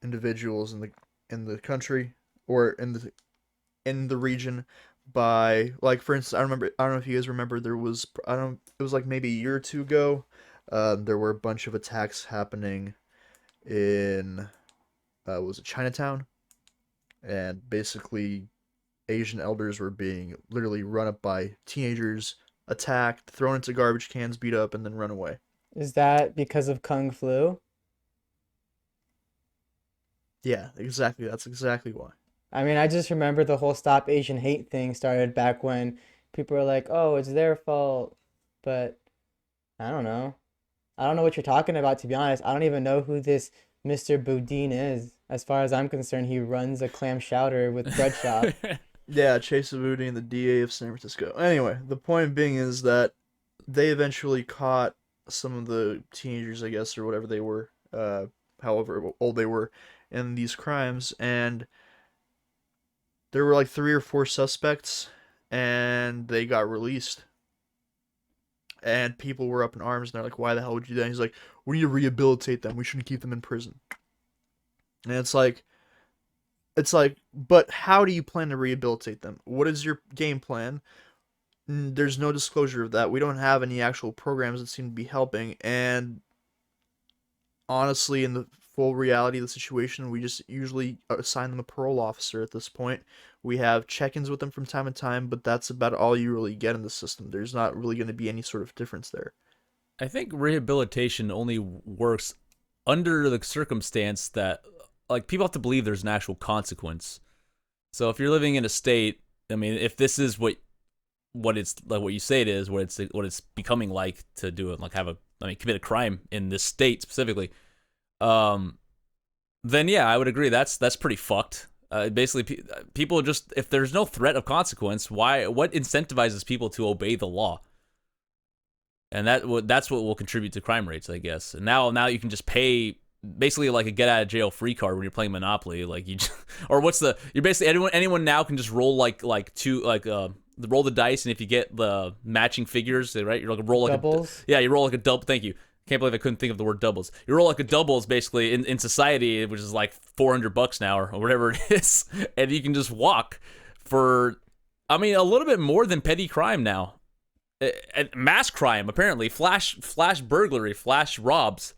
individuals in the country or in the region by, like, for instance, I don't know if you guys remember, it was like maybe a year or two ago, there were a bunch of attacks happening in was it Chinatown, and basically Asian elders were being literally run up by teenagers, attacked, thrown into garbage cans, beat up, and then run away. Is that because of Kung Flu? Yeah, exactly. That's exactly why. I mean, I just remember the whole Stop Asian Hate thing started back when people were like, oh, it's their fault. But I don't know. I don't know what you're talking about, to be honest. I don't even know who this Mr. Boudin is. As far as I'm concerned, he runs a clam chowder with bread shop. Yeah, Chesa Boudin, the DA of San Francisco. Anyway, the point being is that they eventually caught some of the teenagers, I guess, or whatever they were, however old they were, in these crimes, and there were like 3 or 4 suspects, and they got released. And people were up in arms, and they're like, why the hell would you do that? And he's like, we need to rehabilitate them. We shouldn't keep them in prison. And it's like, but how do you plan to rehabilitate them? What is your game plan? There's no disclosure of that. We don't have any actual programs that seem to be helping. And honestly, in the full reality of the situation, we just usually assign them a parole officer at this point. We have check-ins with them from time to time, but that's about all you really get in the system. There's not really going to be any sort of difference there. I think rehabilitation only works under the circumstance that, like, people have to believe there's an actual consequence. So if you're living in a state, I mean, if this is what it's like, what you say it is, what it's becoming like to do it, like commit a crime in this state specifically, then yeah, I would agree. That's pretty fucked. Basically, people just, if there's no threat of consequence, what incentivizes people to obey the law? And that's what will contribute to crime rates, I guess. And now you can just pay basically like a get out of jail free card when you're playing Monopoly. Like you just, or you're basically anyone now can just roll roll the dice, and if you get the matching figures, right, you're like roll like Doubles? you roll like a double. Thank you. Can't believe I couldn't think of the word doubles. You roll like a doubles basically in society, which is like $400 now or whatever it is, and you can just walk for, I mean, a little bit more than petty crime now. Mass crime, apparently. Flash burglary, flash robs.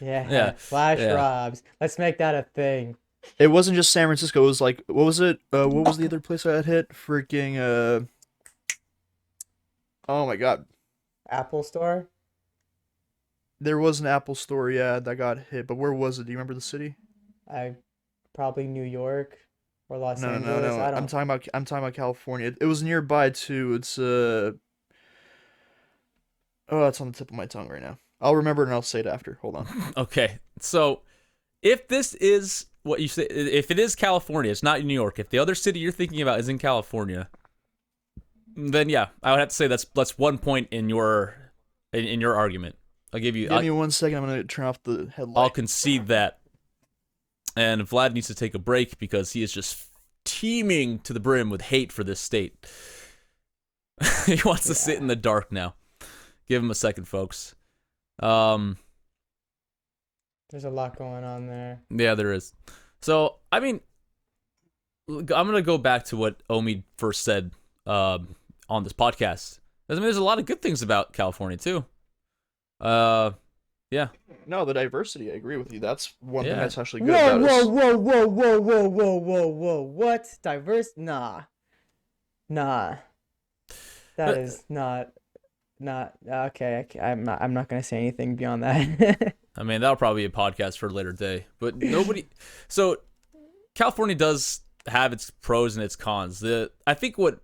Yeah. Flash robs. Let's make that a thing. It wasn't just San Francisco. It was like, what was it? What was the other place I got hit? Freaking, oh my god. Apple Store? There was an Apple store, yeah, that got hit. But where was it? Do you remember the city? Probably New York or Los Angeles. No. I don't. I'm talking about California. It was nearby too. It's oh, it's on the tip of my tongue right now. I'll remember it and I'll say it after. Hold on. Okay, so if this is what you say, if it is California, it's not New York. If the other city you're thinking about is in California, then yeah, I would have to say that's 1 point in your argument. I'll give you. Give me 1 second. I'm gonna turn off the headlight. I'll concede that. And Vlad needs to take a break because he is just teeming to the brim with hate for this state. He wants to sit in the dark now. Give him a second, folks. Does There's a lot going on there. Yeah, there is. So, I mean, I'm going to go back to what Omid first said on this podcast. I mean, there's a lot of good things about California, too. Yeah. No, the diversity. I agree with you. That's one thing Yeah. that's actually good Whoa, about us. whoa. What? Diverse? Nah. That is not okay. I'm not gonna say anything beyond that. I mean, that'll probably be a podcast for a later day. But nobody... So, California does have its pros and its cons. I think what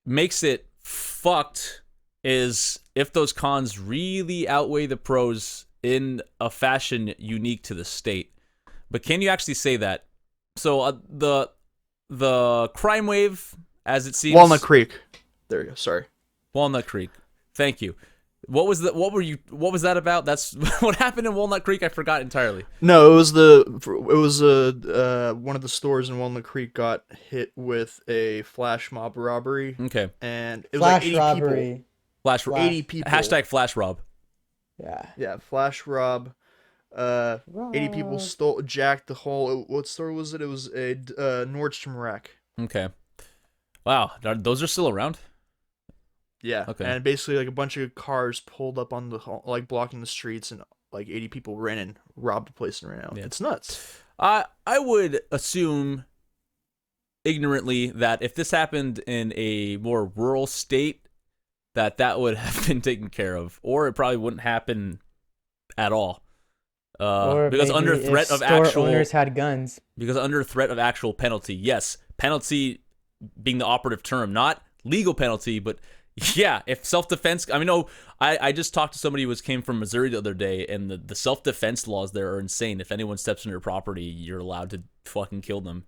makes it fucked is if those cons really outweigh the pros in a fashion unique to the state. But can you actually say that? So the crime wave, as it seems... Walnut Creek. There you go. Sorry. Walnut Creek. Thank you. What was that about? That's what happened in Walnut Creek. I forgot entirely. No, it was one of the stores in Walnut Creek got hit with a flash mob robbery. Okay. And it was Flash like 80 robbery. people. Flash 80 people. Hashtag flash rob. Yeah. Yeah, flash rob. 80 people jacked the whole. What store was it? It was a Nordstrom rack. Okay. Wow, those are still around? Yeah. Okay. And basically, like a bunch of cars pulled up on the like blocking the streets, and like 80 people ran and robbed the place and ran out. Yeah. It's nuts. I would assume ignorantly that if this happened in a more rural state, that would have been taken care of, or it probably wouldn't happen at all. Or Because maybe under if threat of store actual owners had guns. because under threat of actual penalty. Yes, penalty being the operative term, not legal penalty, but yeah, if self-defense. I mean, no, I just talked to somebody who came from Missouri the other day, and the self-defense laws there are insane. If anyone steps on your property, you're allowed to fucking kill them.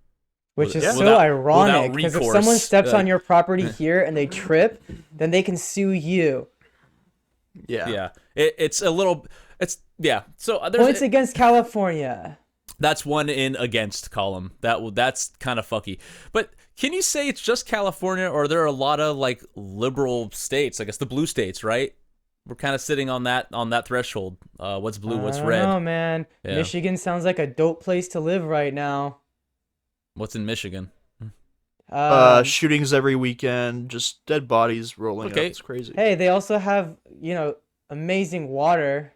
Which is Yeah. so Without ironic, because if recourse. someone steps Yeah. on your property here and they trip, then they can sue you. Yeah. Yeah, it's a little. It's yeah. So there's Points against California. that's one in against column. That's kind of fucky. But can you say it's just California, or are there a lot of like liberal states? I guess the blue states, right? We're kind of sitting on that threshold. What's blue? What's I red? don't know, man. Yeah. Michigan sounds like a dope place to live right now. What's in Michigan? Shootings every weekend, just dead bodies rolling Okay. up. It's crazy. Hey, they also have, amazing water.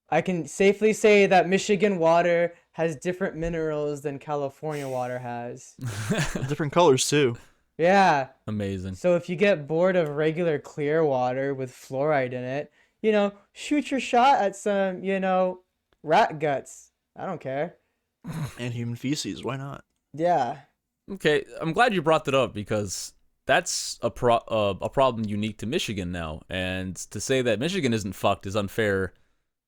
I can safely say that Michigan water has different minerals than California water has. Different colors too. Yeah. Amazing. So if you get bored of regular clear water with fluoride in it, shoot your shot at some, rat guts. I don't care. And human feces. Why not? Yeah. Okay, I'm glad you brought that up because that's a problem unique to Michigan now, and to say that Michigan isn't fucked is unfair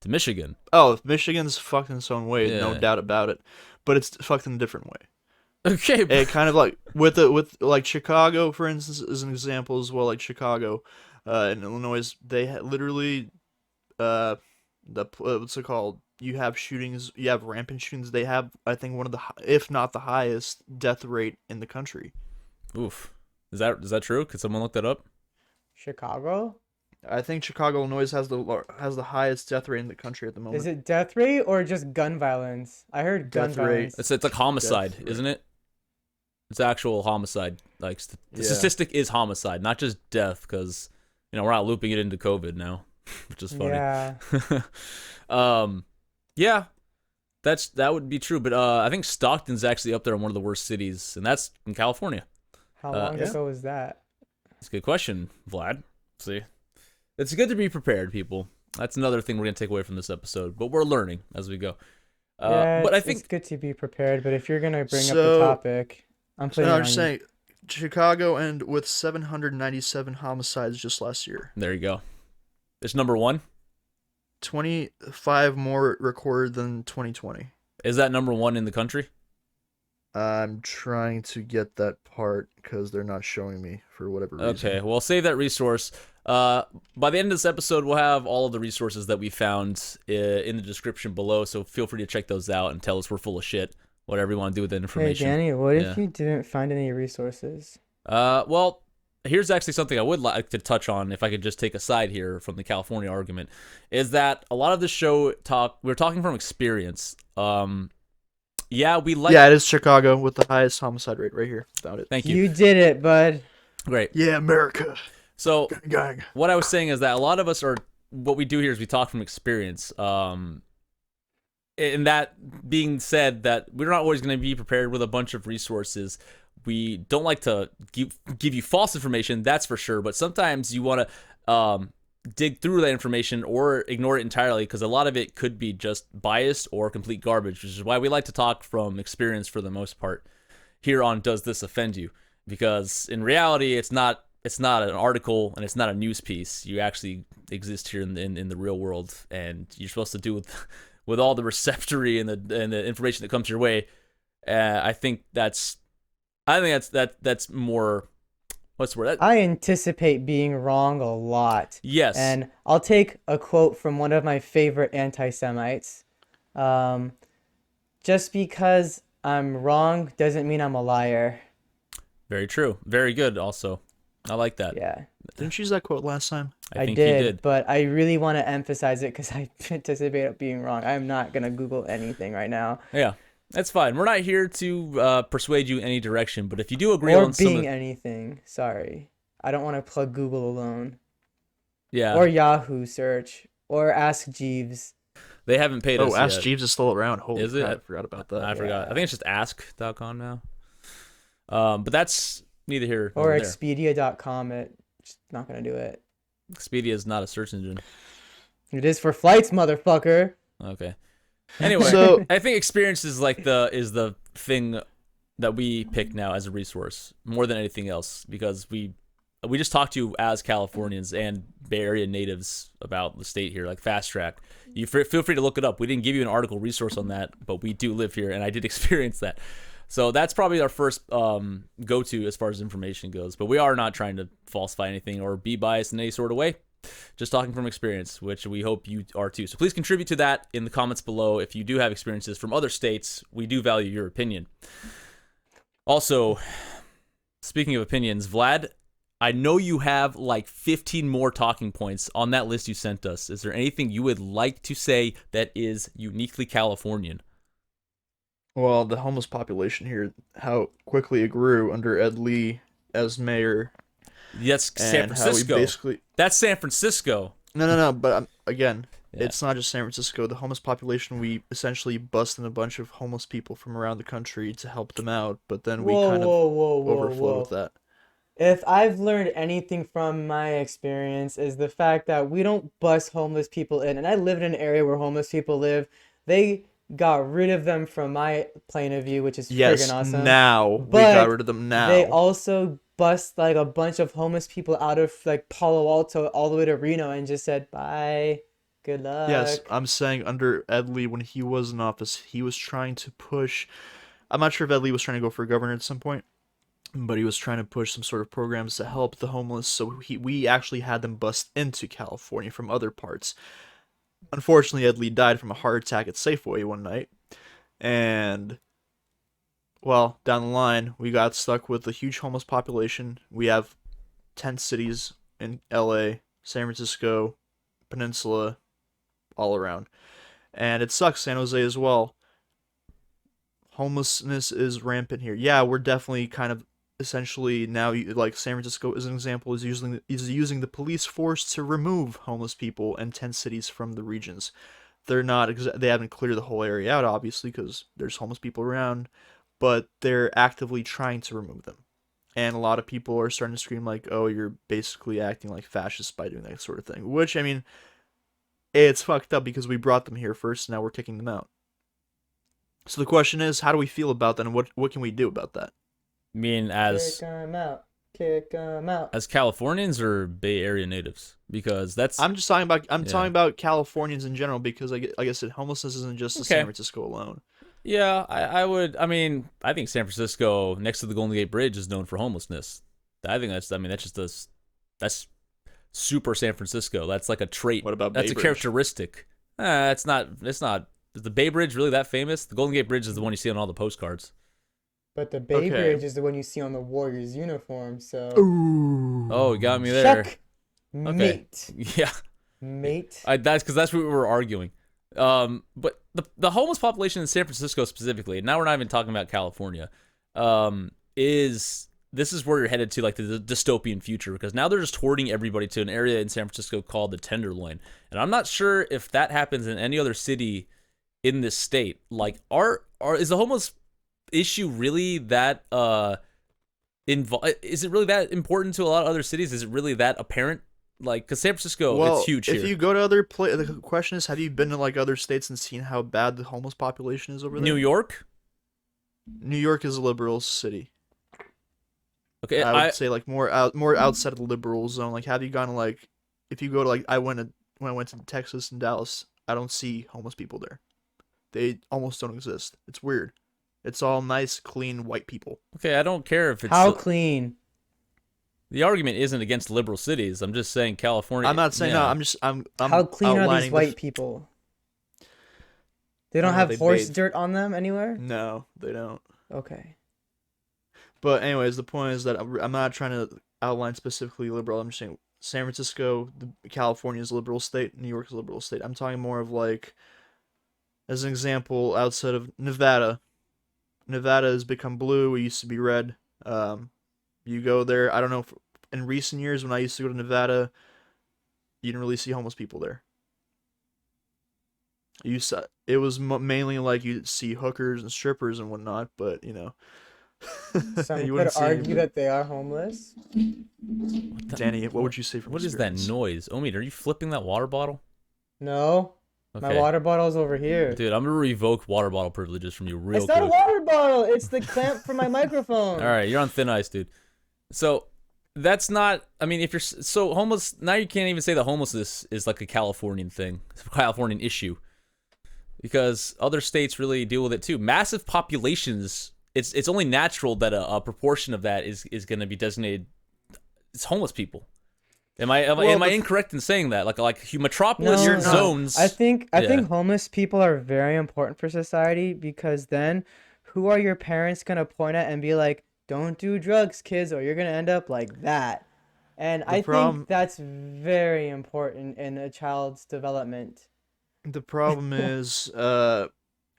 to Michigan. Oh, Michigan's fucked in its own way, no Yeah. doubt about it. But it's fucked in a different way. Okay, It kind of like with like Chicago, for instance, is an example as well. Like Chicago, in Illinois, they literally, what's it called? You have shootings. You have rampant shootings. They have, I think, one of the, if not the highest death rate in the country. oof. Is that true? Could someone look that up? Chicago? I think Chicago, Illinois has the highest death rate in the country at the moment. Is it death rate or just gun violence? I heard gun Death rate. violence. It's like homicide, Death rate. isn't it? It's actual homicide. Like the Yeah. statistic is homicide, not just death, because we're not looping it into COVID now, which is funny. Yeah. Yeah, that would be true. But I think Stockton's actually up there in one of the worst cities, and that's in California. How long yeah. ago was that? That's a good question, Vlad. See, it's good to be prepared, people. That's another thing we're gonna take away from this episode, but we're learning as we go. Yeah, But I it's think good to be prepared, but if you're gonna bring up the So- topic, I'm So putting no, it I'm on just you. saying, Chicago and with 797 homicides just last year. there you go. It's number one. 25 more recorded than 2020. Is that number one in the country? I'm trying to get that part because they're not showing me for whatever reason. Okay, well, save that resource. By the end of this episode, we'll have all of the resources that we found in the description below, so feel free to check those out and tell us we're full of shit, whatever you want to do with that Hey information. Danny, what Yeah. if you didn't find any resources? Well, here's actually something I would like to touch on if I could just take a side here from the California argument, is that a lot of the show we're talking from experience. Yeah, we like. Yeah, it is Chicago with the highest homicide rate right here. Found it. Thank you. You did it, bud. Great. Yeah, America. So Gang. what I was saying is that a lot of us what we do here is we talk from experience. And that being said, that we're not always going to be prepared with a bunch of resources. We don't like to give you false information, that's for sure. But sometimes you want to dig through that information or ignore it entirely, because a lot of it could be just biased or complete garbage, which is why we like to talk from experience for the most part here on Does This Offend You? Because in reality, it's not an article and it's not a news piece. You actually exist here in the real world, and you're supposed to do with all the receptory and the information that comes your way. I think that's more. What's the word? I anticipate being wrong a lot. Yes. And I'll take a quote from one of my favorite anti-Semites. Just because I'm wrong doesn't mean I'm a liar. Very true. Very good. Also, I like that. Yeah. Didn't you use that quote last time? I think did, you did. but I really want to emphasize it because I anticipate it being wrong. I'm not gonna Google anything right now. Yeah. That's fine. We're not here to persuade you in any direction, but if you do agree Or on some being anything. Sorry. I don't want to plug Google alone. yeah, Or Yahoo search. Or Ask Jeeves. they haven't paid us Oh, Ask yet. Jeeves is still around. Holy Is it? crap, I forgot about that. I forgot. I think it's just ask.com now. But that's neither here nor Or there. Expedia.com. It's not gonna do it. Expedia is not a search engine. It is for flights, motherfucker. Okay. Anyway, So- I think experience is like the thing that we pick now as a resource more than anything else, because we just talk to you as Californians and Bay Area natives about the state here, like Fast Track. You feel free to look it up. We didn't give you an article resource on that, but we do live here, and I did experience that. So that's probably our first go-to as far as information goes. But we are not trying to falsify anything or be biased in any sort of way. Just talking from experience, which we hope you are too. So please contribute to that in the comments below. If you do have experiences from other states, we do value your opinion. Also, speaking of opinions, Vlad, I know you have like 15 more talking points on that list you sent us. Is there anything you would like to say that is uniquely Californian? Well, the homeless population here, how quickly it grew under Ed Lee as mayor. That's San And how we Francisco. basically... That's San Francisco. No, but again, Yeah. it's not just San Francisco. The homeless population, we essentially busted a bunch of homeless people from around the country to help them out, but then we kind of overflowed with that. If I've learned anything from my experience is the fact that we don't bust homeless people in. And I live in an area where homeless people live. They got rid of them from my plane of view, which is Yes, friggin' awesome. now. We But got rid of them now. They also bust like a bunch of homeless people out of like Palo Alto all the way to Reno and just said, bye, good luck. Yes, I'm saying under Ed Lee, when he was in office, he was trying to push... I'm not sure if Ed Lee was trying to go for governor at some point, but he was trying to push some sort of programs to help the homeless, so we actually had them bust into California from other parts. Unfortunately, Ed Lee died from a heart attack at Safeway one night, and, well, down the line, we got stuck with a huge homeless population. We have 10 cities in LA, San Francisco, Peninsula, all around. And it sucks, San Jose as well. Homelessness is rampant here. Yeah, we're definitely kind of essentially now, like San Francisco as an example, is using the police force to remove homeless people and 10 cities from the regions. They haven't cleared the whole area out, obviously, because there's homeless people around, but they're actively trying to remove them. And a lot of people are starting to scream like, oh, you're basically acting like fascists by doing that sort of thing. Which, I mean, it's fucked up because we brought them here first, and now we're kicking them out. So the question is, how do we feel about that, and what can we do about that? I mean, as Kick 'em out. Kick 'em out. as Californians or Bay Area natives, because that's I'm just talking about Yeah. talking about Californians in general, because like I said, homelessness isn't just Okay. San Francisco alone. yeah. I mean, I think San Francisco next to the Golden Gate Bridge is known for homelessness. That's super San Francisco. That's like a trait. What about That's Bay a Bridge? characteristic. It's not. Is the Bay Bridge really that famous? The Golden Gate Bridge is the one you see on all the postcards. But the Bay Okay. Bridge is the one you see on the Warriors uniform, so Ooh. Oh, you got me there. check, Okay. mate, Yeah. mate. That's because that's what we were arguing. But the homeless population in San Francisco specifically, now we're not even talking about California, is this is where you're headed to, like the dystopian future, because now they're just hoarding everybody to an area in San Francisco called the Tenderloin, and I'm not sure if that happens in any other city in this state. Like, is the homeless issue really that is it really that important to a lot of other cities? Is it really that apparent? Like, because San Francisco, Well, it's huge here. if you go to other places, the question is, have you been to like other states and seen how bad the homeless population is over there? New York? New York is a liberal city. Okay, I would say like more outside of the liberal zone. Like, have you gone to like, if you go to like, when I went to Texas and Dallas, I don't see homeless people there. They almost don't exist. It's weird. It's all nice, clean white people. okay, I don't care if it's How clean? the argument isn't against liberal cities. I'm just saying California. I'm not saying yeah. no. I'm How clean are outlining these the white people? They don't know, have they horse bathe. dirt on them anywhere? No, they don't. Okay. But anyways, the point is that I'm not trying to outline specifically liberal. I'm just saying San Francisco, California is a liberal state. New York is a liberal state. I'm talking more of like, as an example, outside of Nevada. Nevada has become blue. It used to be red. You go there. I don't know if in recent years when I used to go to Nevada, you didn't really see homeless people there. You saw it was mainly like you'd see hookers and strippers and whatnot, but you know, Some you could wouldn't see argue anybody. that they are homeless. Danny, what would you say from What is that experience? noise? Omid, are you flipping that water bottle? No, my Okay. water bottle's over here. Dude, I'm gonna revoke water bottle privileges from you real It's quick. not a water bottle. It's the clamp for my microphone. All right, you're on thin ice, dude. So that's not. I mean, if you're so homeless now, you can't even say that homelessness is like a Californian thing, it's a Californian issue, because other states really deal with it too. Massive populations. It's only natural that a proportion of that is going to be designated. It's homeless people. Am I incorrect in saying that? Like metropolis No, no. zones. I think Yeah. homeless people are very important for society, because then who are your parents gonna point at and be like, "Don't do drugs, kids, or you're gonna end up like that." And I think that's very important in a child's development. The problem is,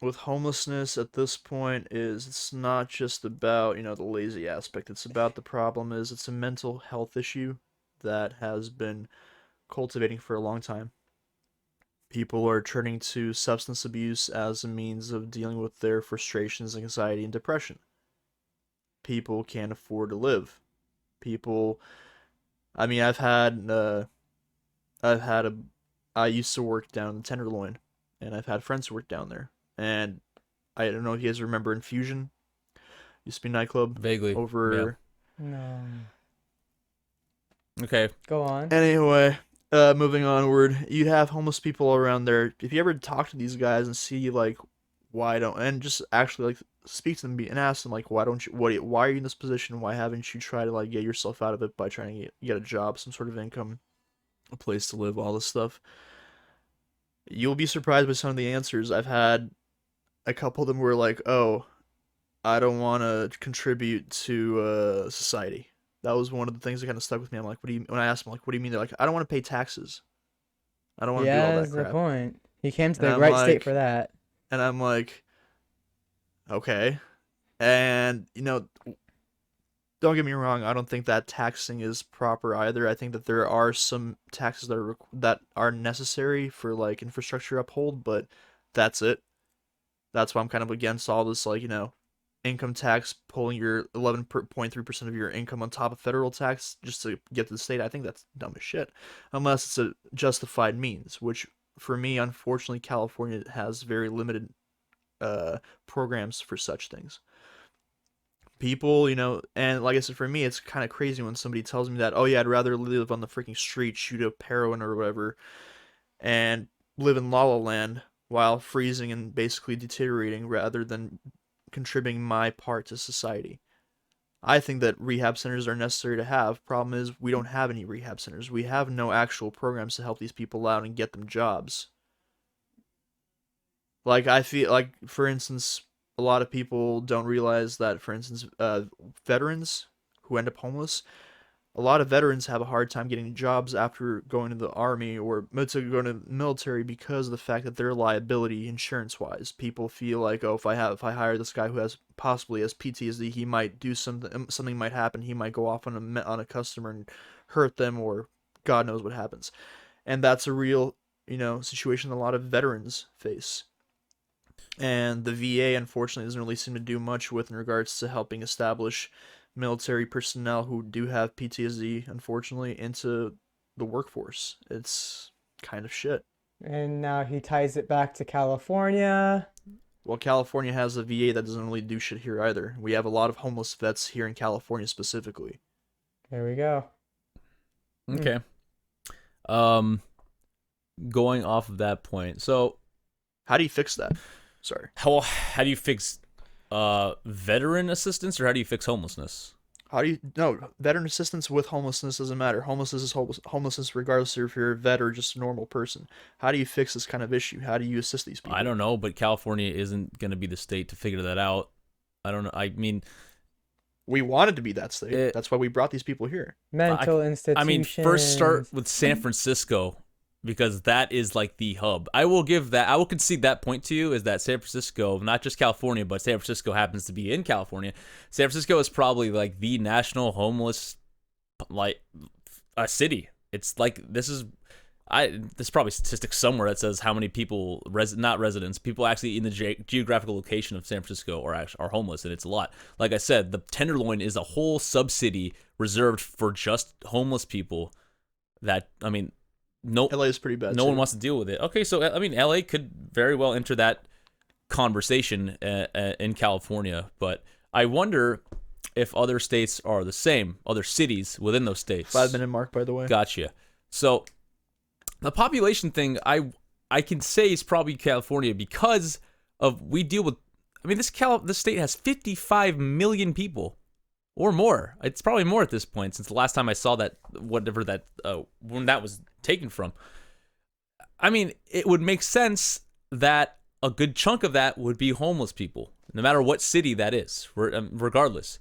with homelessness at this point is it's not just about, the lazy aspect. It's about the problem is it's a mental health issue that has been cultivating for a long time. People are turning to substance abuse as a means of dealing with their frustrations, anxiety, and depression. People can't afford to live. People, I mean, I used to work down in the Tenderloin, and I've had friends who work down there. And I don't know if you guys remember Infusion. Used to be a nightclub Vaguely. over. No. Okay. Go on. Anyway, moving onward, you'd have homeless people around there. If you ever talk to these guys and see like why don't and just actually like speak to them and ask them like why are you in this position? Why haven't you tried to like get yourself out of it by trying to get a job, some sort of income, a place to live, all this stuff. You'll be surprised by some of the answers. I've had a couple of them were like, "Oh, I don't want to contribute to society." That was one of the things that kind of stuck with me. I'm like, when I asked them, like, what do you mean? They're like, I don't want to pay taxes. I don't want to do all Yeah, that that's the crap. point. He came to And the I'm right state like- for that. And I'm like, okay. And, don't get me wrong. I don't think that taxing is proper either. I think that there are some taxes that are necessary for like infrastructure uphold, but that's it. That's why I'm kind of against all this, like, income tax pulling your 11.3% of your income on top of federal tax just to get to the state. I think that's dumb as shit, unless it's a justified means, which for me, unfortunately, California has very limited programs for such things. People, and like I said, for me, it's kind of crazy when somebody tells me that, oh yeah, I'd rather live on the freaking street, shoot up heroin or whatever, and live in La La Land while freezing and basically deteriorating rather than contributing my part to society. I think that rehab centers are necessary to have. Problem is, we don't have any rehab centers. We have no actual programs to help these people out and get them jobs. Like, I feel like, for instance, a lot of people don't realize that, for instance, veterans who end up homeless, a lot of veterans have a hard time getting jobs after going to the army or to going to the military because of the fact that their liability insurance wise. People feel like, oh, if I hire this guy who has possibly has PTSD, he might do something might happen. He might go off on a customer and hurt them, or God knows what happens. And that's a real, situation a lot of veterans face. And the VA, unfortunately, doesn't really seem to do much with in regards to helping establish military personnel who do have PTSD, unfortunately, into the workforce. It's kind of shit. And now he ties it back to California. Well, California has a VA that doesn't really do shit here either. We have a lot of homeless vets here in California specifically. There we go. Okay. Going off of that point, so How do you fix that? Sorry. how do you fix veteran assistance, or how do you fix homelessness? No, veteran assistance with homelessness doesn't matter. Homelessness is homelessness regardless if you're a vet or just a normal person. How do you fix this kind of issue? How do you assist these people? I don't know, but California isn't going to be the state to figure that out. I don't know. I mean, we wanted to be that state. That's why we brought these people here. Mental institutions. I mean, first start with San Francisco, because that is like the hub. I will concede that point to you, is that San Francisco, not just California, but San Francisco happens to be in California. San Francisco is probably like the national homeless, like, a city. It's like, there's probably statistics somewhere that says how many people, not residents, people actually in the geographical location of San Francisco are homeless, and it's a lot. Like I said, the Tenderloin is a whole sub-city reserved for just homeless people that, I mean, no, LA is pretty bad. No too. one wants to deal with it. Okay, so I mean, LA could very well enter that conversation in California, but I wonder if other states are the same, other cities within those states. 5-minute mark, by the way. Gotcha. So the population thing, I can say is probably California because of we deal with. I mean, this state has 55 million people. Or more. It's probably more at this point since the last time I saw that, whatever that, when that was taken from. I mean, it would make sense that a good chunk of that would be homeless people, no matter what city that is, regardless.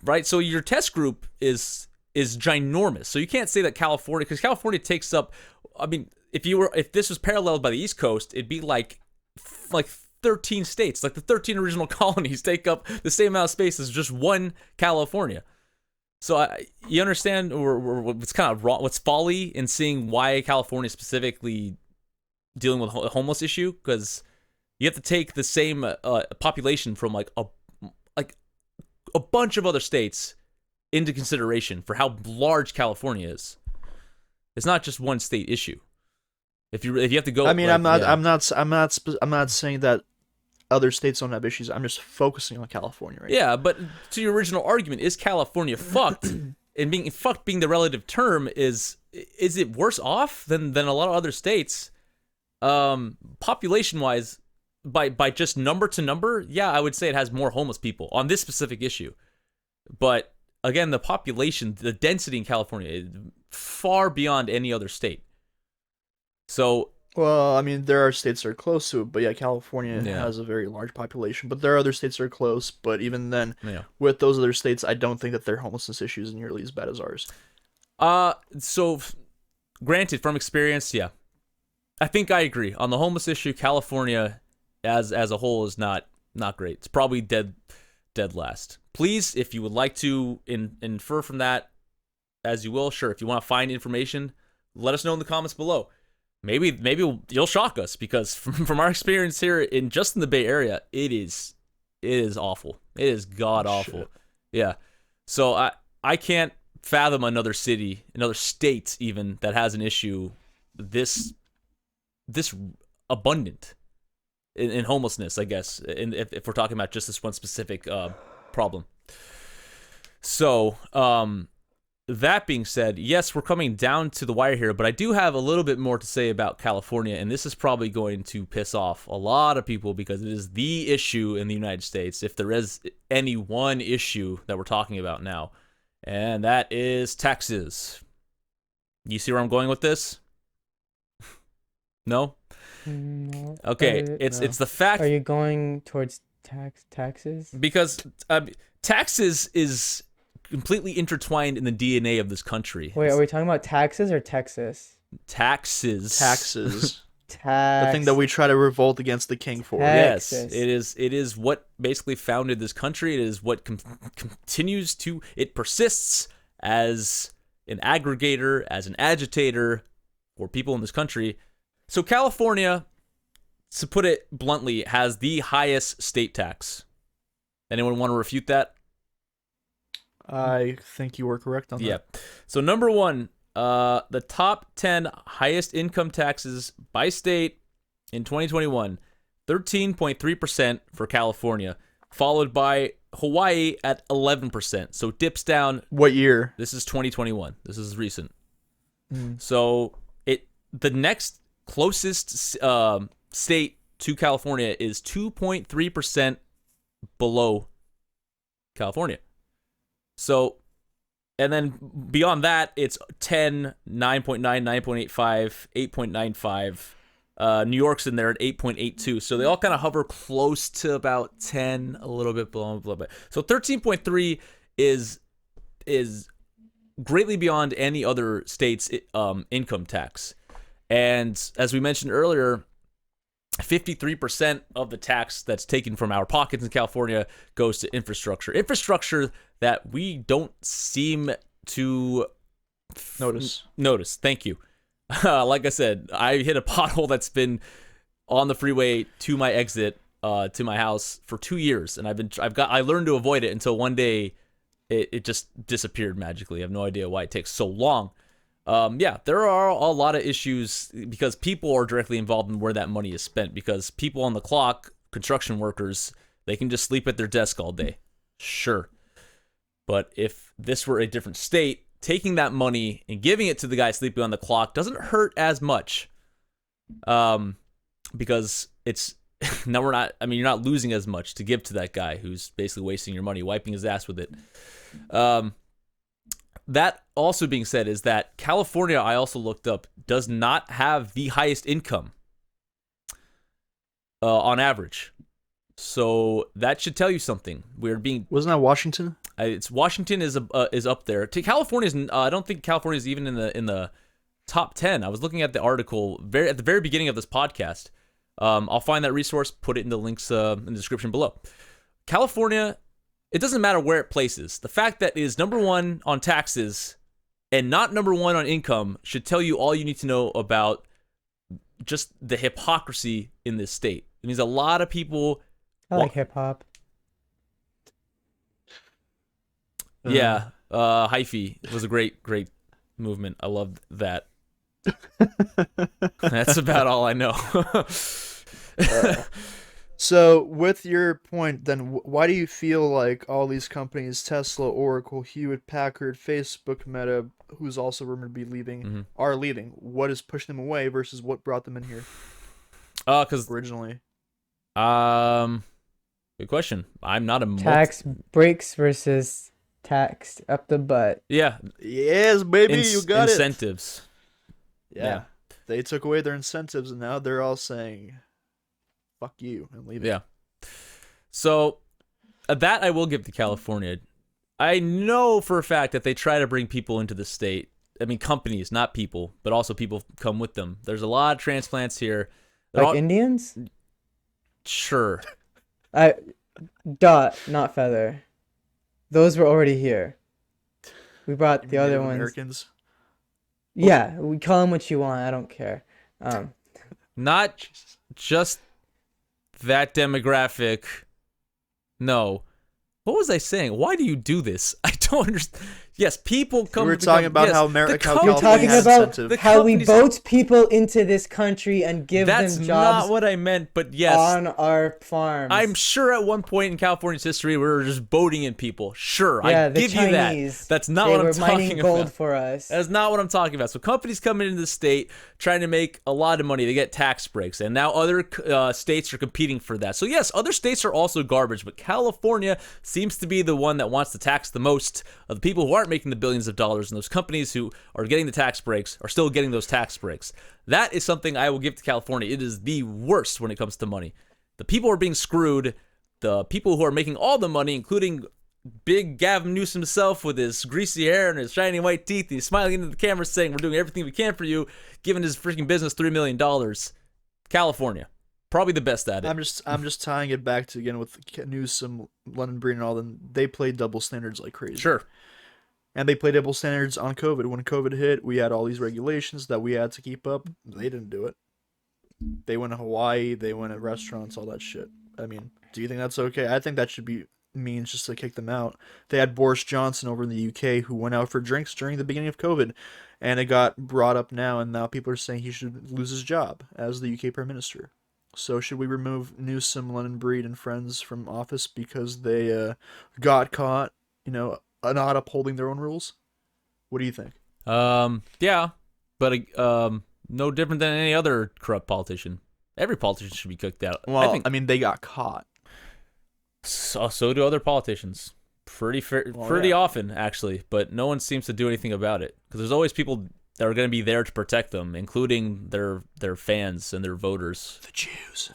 Right? So your test group is ginormous. So you can't say that California, because California takes up, I mean, if this was paralleled by the East Coast, it'd be like 13 states, like the 13 original colonies take up the same amount of space as just one California. So you understand what's kind of wrong, what's folly in seeing why California is specifically dealing with a homeless issue, because you have to take the same population from like a bunch of other states into consideration for how large California is. It's not just one state issue. If you have to go, I mean, I'm not saying that other states don't have issues. I'm just focusing on California right now. Yeah, but to your original argument, is California fucked? And being fucked being the relative term, is it worse off than a lot of other states? Population wise, by just number to number, yeah, I would say it has more homeless people on this specific issue. But again, the population, the density in California is far beyond any other state. So, well, I mean, there are states that are close to it, but yeah, California has a very large population. But there are other states that are close. But even then, with those other states, I don't think that their homelessness issues are nearly as bad as ours. So, granted, from experience, yeah, I think I agree on the homeless issue. California, as a whole, is not great. It's probably dead last. Please, if you would like to infer from that, as you will, sure. If you want to find information, let us know in the comments below. Maybe you'll shock us, because from our experience here in the Bay Area, it is awful. It is god awful. Shit. Yeah. So I can't fathom another city, another state even, that has an issue this abundant in homelessness, I guess, if we're talking about just this one specific problem. So, that being said, yes, we're coming down to the wire here, but I do have a little bit more to say about California, and this is probably going to piss off a lot of people because it is the issue in the United States, if there is any one issue that we're talking about now, and that is taxes. You see where I'm going with this? No? No. Okay, it's the fact. Are you going towards Taxes. Because taxes is completely intertwined in the DNA of this country. Wait, are we talking about taxes or Texas? Taxes. Taxes. Tax. The thing that we try to revolt against the king for. Yes, Texas. it is what basically founded this country. It is what continues to, it persists as an aggregator, as an agitator for people in this country. So California, to put it bluntly, has the highest state tax. Anyone want to refute that? I think you were correct on that. Yeah. So number one, the top 10 highest income taxes by state in 2021, 13.3% for California, followed by Hawaii at 11%. So it dips down. What year? This is 2021. This is recent. So the next closest state to California is 2.3% below California. So, and then beyond that, it's 10, 9.9, 9.85, 8.95. New York's in there at 8.82. So they all kind of hover close to about 10, a little bit below, a little bit. So 13.3 is greatly beyond any other state's income tax. And as we mentioned earlier, 53% of the tax that's taken from our pockets in California goes to infrastructure. Infrastructure that we don't seem to notice. Thank you. Like I said, I hit a pothole that's been on the freeway to my exit to my house for 2 years, and I learned to avoid it until one day it just disappeared magically. I have no idea why it takes so long. There are a lot of issues because people are directly involved in where that money is spent, because people on the clock, construction workers, they can just sleep at their desk all day. Sure. But if this were a different state, taking that money and giving it to the guy sleeping on the clock doesn't hurt as much. Because it's now you're not losing as much to give to that guy who's basically wasting your money, wiping his ass with it. That also being said is that California, I also looked up, does not have the highest income on average. So that should tell you something. Wasn't that Washington? It's Washington is up there. California's I don't think California is even in the top 10. I was looking at the article at the very beginning of this podcast. I'll find that resource, put it in the links in the description below. California, it doesn't matter where it places. The fact that it is number one on taxes and not number one on income should tell you all you need to know about just the hypocrisy in this state. It means a lot of people. I like hip hop. Yeah, hyphy was a great movement. I loved that. That's about all I know. So, with your point, then, why do you feel like all these companies, Tesla, Oracle, Hewlett Packard, Facebook, Meta, who's also rumored to be leaving, are leaving? What is pushing them away versus what brought them in here? Because originally, good question. I'm not a tax breaks versus taxed up the butt. Yeah. Yes, baby, you got incentives. Yeah. They took away their incentives, and now they're all saying, fuck you, and leave it. Yeah. So, that I will give to California. I know for a fact that they try to bring people into the state. I mean, companies, not people, but also people come with them. There's a lot of transplants here. Like Indians? Sure. Dot, not feather. Those were already here. We brought the other ones. Americans? Yeah, we call them what you want. I don't care. Not just that demographic. No. What was I saying? Why do you do this? I don't understand. Yes, people come. We were talking about how America. You're talking about how we vote people into this country and give them jobs. That's not what I meant, but yes. On our farms. I'm sure at one point in California's history we were just voting in people. Sure, yeah, I give Chinese, you that. That's not what I'm talking about. They were mining gold for us. That's not what I'm talking about. So companies come into the state trying to make a lot of money. They get tax breaks, and now other states are competing for that. So yes, other states are also garbage, but California seems to be the one that wants to tax the most of the people who aren't making the billions of dollars, and those companies who are getting the tax breaks are still getting those tax breaks. That is something I will give to California. It is the worst when it comes to money. The people are being screwed the people who are making all the money, including big Gavin Newsom himself with his greasy hair and his shiny white teeth, and he's smiling into the camera saying, "We're doing everything we can for you," giving his freaking business $3 million. California, probably the best at it. I'm just tying it back to again with Newsom, London Breed, and all them. They played double standards like crazy. Sure. And they played double standards on COVID. When COVID hit, we had all these regulations that we had to keep up. They didn't do it. They went to Hawaii. They went to restaurants, all that shit. I mean, do you think that's okay? I think that should be means just to kick them out. They had Boris Johnson over in the UK who went out for drinks during the beginning of COVID, and it got brought up now, and now people are saying he should lose his job as the UK Prime Minister. So should we remove Newsom, London Breed, and friends from office because they got caught, not upholding their own rules? What do you think? Yeah, but no different than any other corrupt politician. Every politician should be kicked out. Well, I mean, they got caught. So do other politicians. Pretty often, actually, but no one seems to do anything about it because there's always people that are going to be there to protect them, including their fans and their voters. The Jews.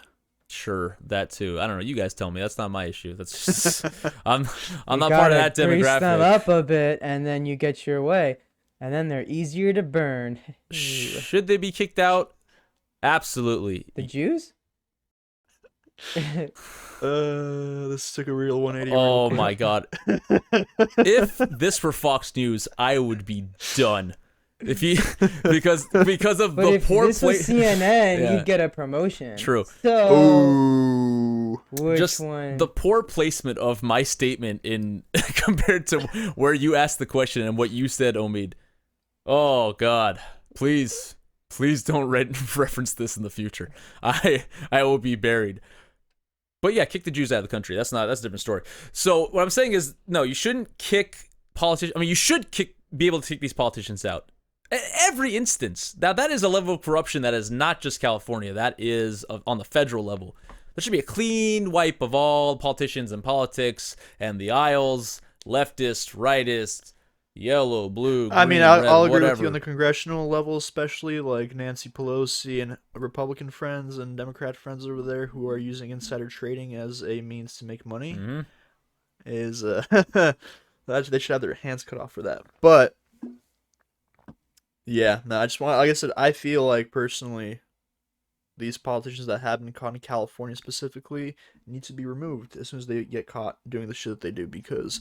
Sure, that too. I don't know. You guys tell me. That's not my issue. That's just, I'm not part of that demographic. Grease them up a bit, and then you get your way, and then they're easier to burn. Should they be kicked out? Absolutely. The Jews? This took a real 180. Oh my god. If this were Fox News, I would be done. If he because of But the if poor this was CNN, Yeah. you'd get a promotion. True. So, Ooh. which Just one? the poor placement of my statement in compared to where you asked the question and what you said, Omid. Oh god. Please don't reference this in the future. I will be buried. But yeah, kick the Jews out of the country. That's a different story. So what I'm saying is, no, you shouldn't kick politicians. I mean, you should be able to kick these politicians out. Every instance. Now, that is a level of corruption that is not just California. That is on the federal level. There should be a clean wipe of all politicians and politics and the aisles, leftist, rightist, yellow, blue, green, I mean, red, I'll agree whatever. with you on the congressional level, especially like Nancy Pelosi and Republican friends and Democrat friends over there who are using insider trading as a means to make money. Mm-hmm. They should have their hands cut off for that. But yeah, no, I like I said, I feel like personally, these politicians that have been caught in California specifically need to be removed as soon as they get caught doing the shit that they do, because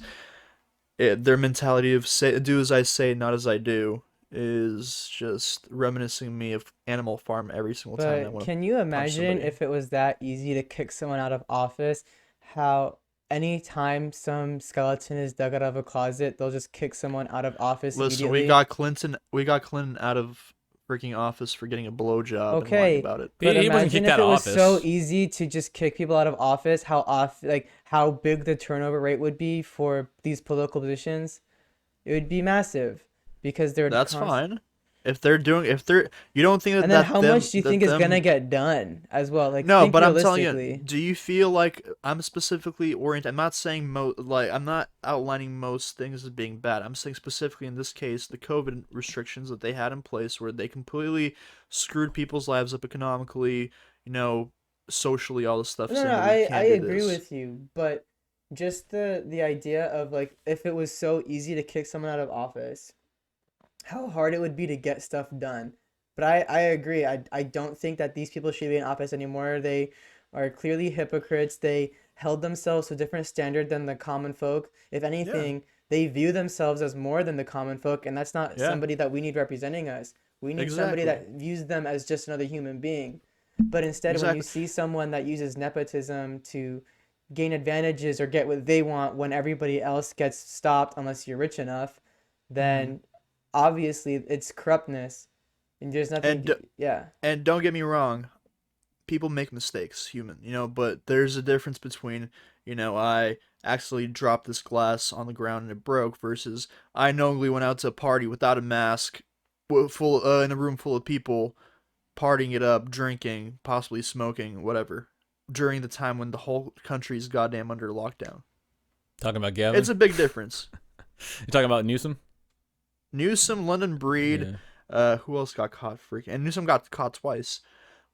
their mentality of do as I say, not as I do, is just reminiscing me of Animal Farm every single time. I But wanna can you imagine somebody. if it was that easy to kick someone out of office? How anytime some skeleton is dug out of a closet, they'll just kick someone out of office Listen, immediately. we got Clinton out of freaking office for getting a blowjob and Okay. lying about it. But He wasn't imagine kicked if out it of was so office. easy to just kick people out of office, how big the turnover rate would be for these political positions. It would be massive because they're That's fine. If they're you don't think that And then that how them- much do you that think is them- gonna get done as well? Like, No, think but I'm telling you, realistically. do you feel like I'm specifically oriented? I'm not saying I'm not outlining most things as being bad. I'm saying specifically in this case, the COVID restrictions that they had in place, where they completely screwed people's lives up economically, socially, all this stuff. No, saying no, that we I can't do agree this. with you, but just the idea of like if it was so easy to kick someone out of office, how hard it would be to get stuff done. But I agree. I don't think that these people should be in office anymore. They are clearly hypocrites. They held themselves to a different standard than the common folk. If anything, they view themselves as more than the common folk, and that's not Yeah. somebody that we need representing us. We need somebody that Exactly. views them as just another human being. But instead, when you Exactly. see someone that uses nepotism to gain advantages or get what they want when everybody else gets stopped unless you're rich enough, then obviously it's corruptness. And there's nothing. And Yeah. And don't get me wrong, people make mistakes, human, but there's a difference between, I accidentally dropped this glass on the ground and it broke versus I knowingly went out to a party without a mask, in a room full of people, partying it up, drinking, possibly smoking, whatever, during the time when the whole country's goddamn under lockdown. Talking about Gavin? It's a big difference. You're talking about Newsom? Newsom, London Breed, Yeah. who else got caught freaking? And Newsom got caught twice.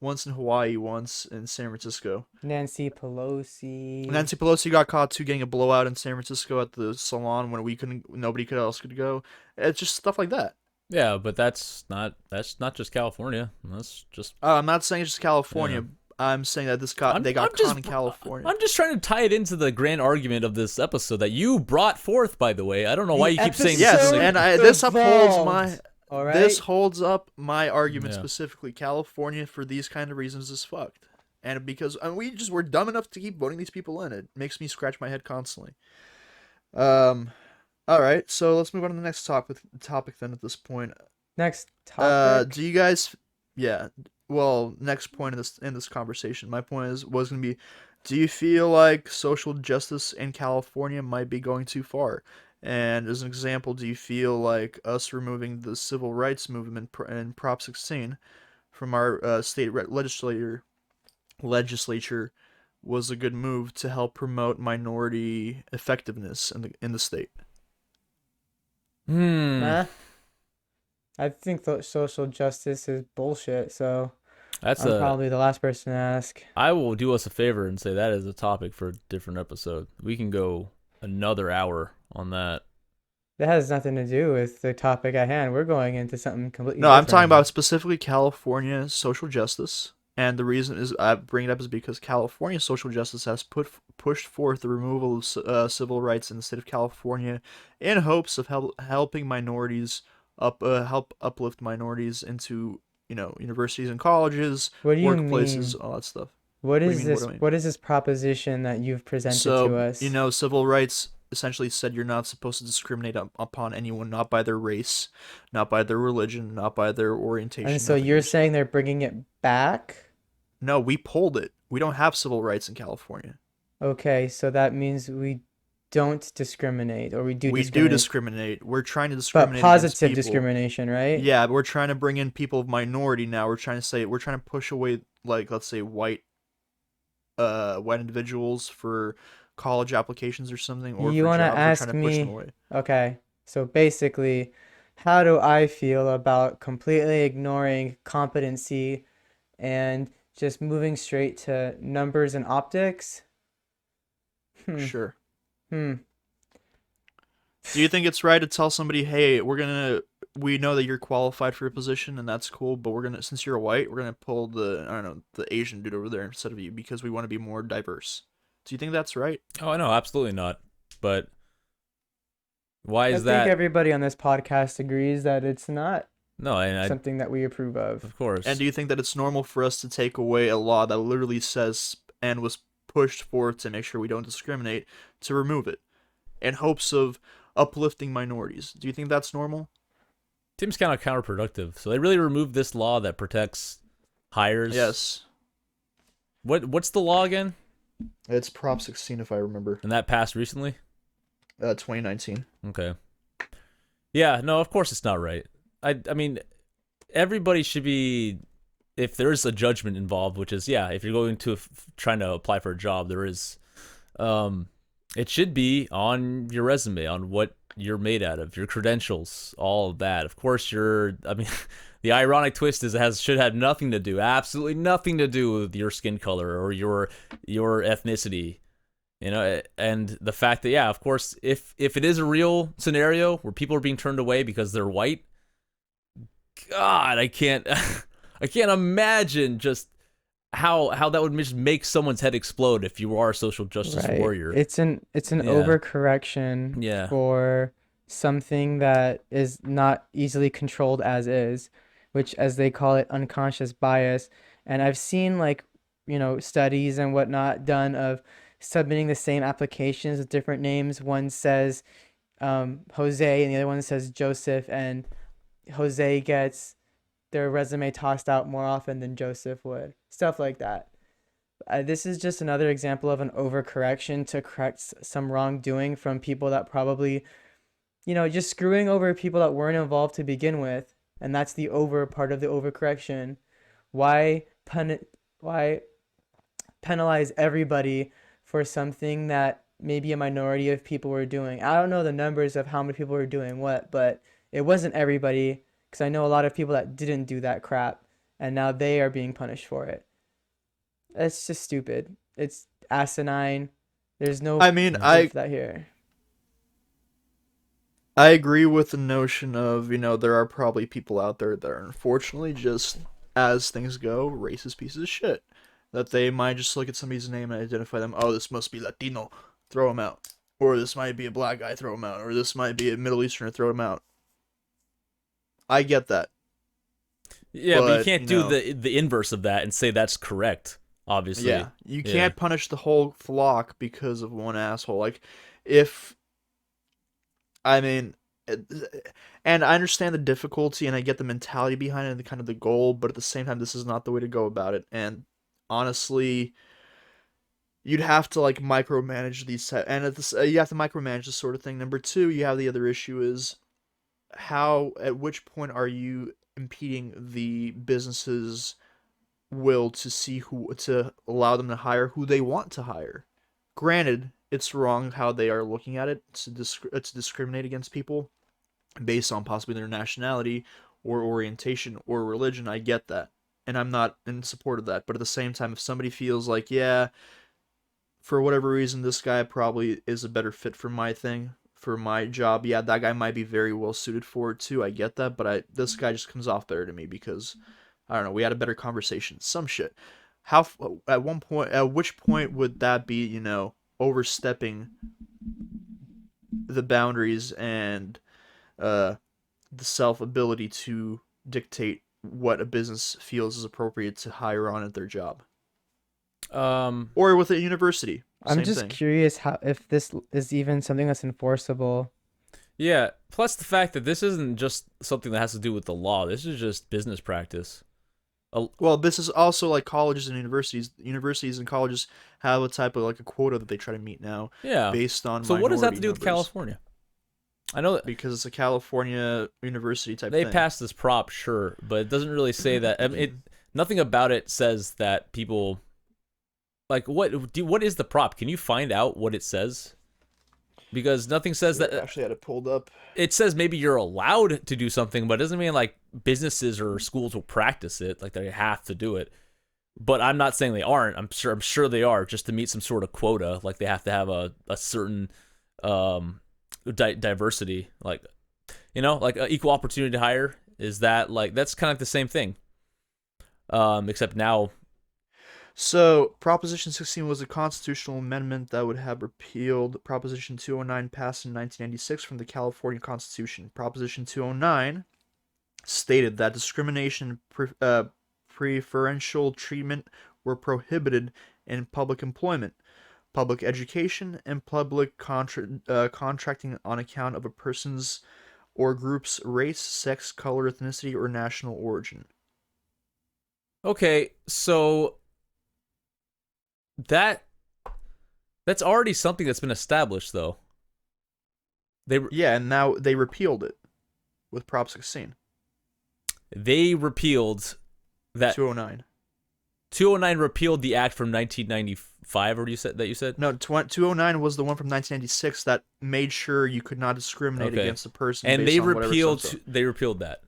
once in Hawaii, once in San Francisco. Nancy Pelosi. Nancy Pelosi got caught too getting a blowout in San Francisco at the salon when nobody else could go. It's just stuff like that. Yeah, but that's not just California. That's just I'm not saying it's just California. Yeah. I'm saying that they got caught in California. I'm just trying to tie it into the grand argument of this episode that you brought forth. By the way, I don't know why you keep saying Yes, this. and this holds up my argument Yeah. specifically. California, for these kind of reasons, is fucked, and because we're dumb enough to keep voting these people in. It makes me scratch my head constantly. All right, so let's move on to the next topic then. At this point, Next topic. do you guys? Yeah. Well, next point in this conversation, my point was gonna be, do you feel like social justice in California might be going too far? And as an example, do you feel like us removing the civil rights movement in Prop 16 from our state legislature was a good move to help promote minority effectiveness in the state? Nah. I think social justice is bullshit, so That's I'm probably the last person to ask. I will do us a favor and say that is a topic for a different episode. We can go another hour on that. That has nothing to do with the topic at hand. We're going into something completely No, I'm different. talking about specifically California social justice, and the reason is I bring it up is because California social justice has pushed forth the removal of civil rights in the state of California, in hopes of helping minorities help uplift minorities into universities and colleges, What do you workplaces, mean? all that stuff. What do you is mean, this? what do I mean? What is this proposition that you've presented So to us? civil rights essentially said you're not supposed to discriminate upon anyone, not by their race, not by their religion, not by their orientation. And so nothing. you're saying they're bringing it back? No, we pulled it. We don't have civil rights in California. Okay, so that means we don't discriminate, or we do We discriminate. do discriminate. We're trying to But discriminate against positive people. discrimination, right? Yeah, but we're trying to bring in people of minority now. We're trying to push away, like, let's say white individuals for college applications or something, or You for wanna jobs. We're ask trying to push them me- away. Okay, so basically, how do I feel about completely ignoring competency and just moving straight to numbers and optics? Sure. Hmm. Do you think it's right to tell somebody, hey, we know that you're qualified for a position and that's cool, but since you're white, we're gonna pull the Asian dude over there instead of you because we want to be more diverse. Do you think that's right? Oh, no, absolutely not. But why I is think that? everybody on this podcast agrees that it's not No, and something that we approve of. of course. And do you think that it's normal for us to take away a law that literally says and was pushed forth to make sure we don't discriminate, to remove it in hopes of uplifting minorities? Do you think that's normal? Seems kind of counterproductive. So they really removed this law that protects hires. Yes. What's the law again? It's Prop 16 if I remember. And that passed recently? 2019. Okay. Yeah, no, of course it's not right. I mean, everybody should be, if there's a judgment involved, which is, yeah, if you're going to trying to apply for a job, there is, it should be on your resume, on what you're made out of, your credentials, all of that. Of course, I mean, the ironic twist is should have nothing to do, absolutely nothing to do with your skin color or your ethnicity. And the fact that, yeah, of course, if it is a real scenario where people are being turned away because they're white, God, I can't imagine just how that would just make someone's head explode if you are a social justice Right. warrior. It's an Yeah. overcorrection Yeah. for something that is not easily controlled as is, which, as they call it, unconscious bias. And I've seen studies and whatnot done of submitting the same applications with different names. One says Jose and the other one says Joseph, and Jose gets their resume tossed out more often than Joseph would. Stuff like that. This is just another example of an overcorrection to correct some wrongdoing from people that probably, just screwing over people that weren't involved to begin with. And that's the over part of the overcorrection. Why penalize everybody for something that maybe a minority of people were doing? I don't know the numbers of how many people were doing what, but it wasn't everybody, because I know a lot of people that didn't do that crap. and now they are being punished for it. It's just stupid. It's asinine. There's no I mean, proof that here. I agree with the notion of, there are probably people out there that are unfortunately just, as things go, racist pieces of shit. That they might just look at somebody's name and identify them, oh, this must be Latino, throw him out. Or this might be a black guy, throw him out. Or this might be a Middle Easterner, throw him out. I get that. Yeah, but you But, can't do the inverse of that and say that's correct, obviously. Yeah, you can't punish the whole flock because of one asshole. Like, if I mean, and I understand the difficulty, and I get the mentality behind it, and kind of the goal, but at the same time, this is not the way to go about it. And honestly, you'd have to like micromanage these, and you have to micromanage this sort of thing. Number two, you have the other issue is at which point are you impeding the business's will to allow them to hire who they want to hire? Granted, it's wrong how they are looking at it to discriminate against people based on possibly their nationality or orientation or religion. I get that, and I'm not in support of that. But at the same time, if somebody feels like, yeah, for whatever reason, this guy probably is a better fit for my thing, for my job, yeah, that guy might be very well suited for it too. I get that, but this guy just comes off better to me because I don't know, we had a better conversation, some shit. At which point would that be, overstepping the boundaries and the self ability to dictate what a business feels is appropriate to hire on at their job? Or with a university. I'm Same just thing. curious if this is even something that's enforceable. Yeah, plus the fact that this isn't just something that has to do with the law. This is just business practice. Well, this is also like colleges and universities. Universities and colleges have a type of like a quota that they try to meet now. Yeah. Based on So what does that have to minority do with numbers. California? I know that Because it's a California university type they thing. passed this prop, sure, but it doesn't really say that. I mean, nothing about it says that people like what is the prop? Can you find out what it says? Because nothing says that. I actually had it pulled up. It says maybe you're allowed to do something, but it doesn't mean like businesses or schools will practice it, like they have to do it. But I'm not saying they aren't. I'm sure they are, just to meet some sort of quota. Like they have to have a certain diversity, like like equal opportunity to hire. Is that like that's kind of like the same thing? Except now. So, Proposition 16 was a constitutional amendment that would have repealed Proposition 209 passed in 1996 from the California Constitution. Proposition 209 stated that discrimination and preferential treatment were prohibited in public employment, public education, and public contracting on account of a person's or group's race, sex, color, ethnicity, or national origin. Okay, so that's already something that's been established, though. And now they repealed it with Prop 16. They repealed that 209. 209 repealed the act from 1995, or you said? No, 209 was the one from 1996 that made sure you could not discriminate Okay. against a person. And based they on whatever repealed subset. they repealed that.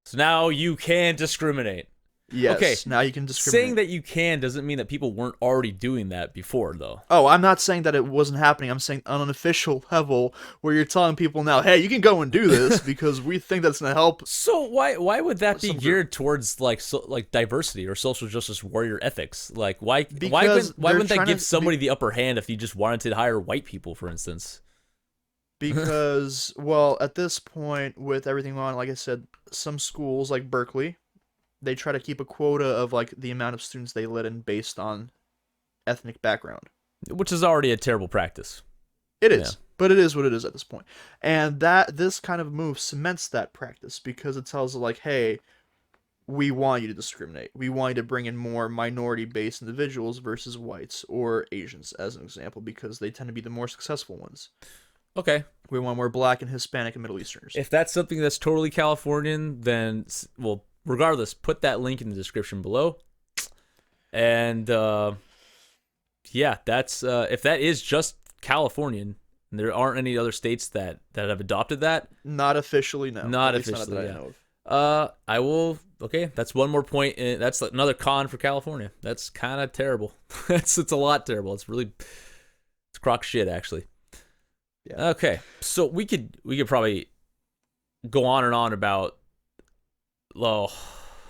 So now you can discriminate. Yes. Okay, Now you can discriminate. Saying that you can doesn't mean that people weren't already doing that before, though. Oh, I'm not saying that it wasn't happening. I'm saying on an official level where you're telling people now, hey, you can go and do this because we think that's going to help. So why would that be Some geared towards like diversity or social justice warrior ethics? Like why Because wouldn't they're that trying give to somebody the upper hand if you just wanted to hire white people, for instance? Because, well, at this point, with everything on, like I said, some schools like Berkeley, they try to keep a quota of like the amount of students they let in based on ethnic background. Which is already a terrible practice. It is, Yeah. but it is what it is at this point. And this kind of move cements that practice because it tells it like, hey, we want you to discriminate. We want you to bring in more minority-based individuals versus whites or Asians, as an example, because they tend to be the more successful ones. Okay. We want more Black and Hispanic and Middle Easterners. If that's something that's totally Californian, then well, regardless, put that link in the description below. And yeah, that's if that is just Californian, and there aren't any other states that have adopted that. Not officially, no. Not At least officially, that I yeah. know of. I will. Okay, that's one more point. That's another con for California. That's kind of terrible. It's a lot terrible. It's crock shit actually. Yeah. Okay, so we could probably go on and on about a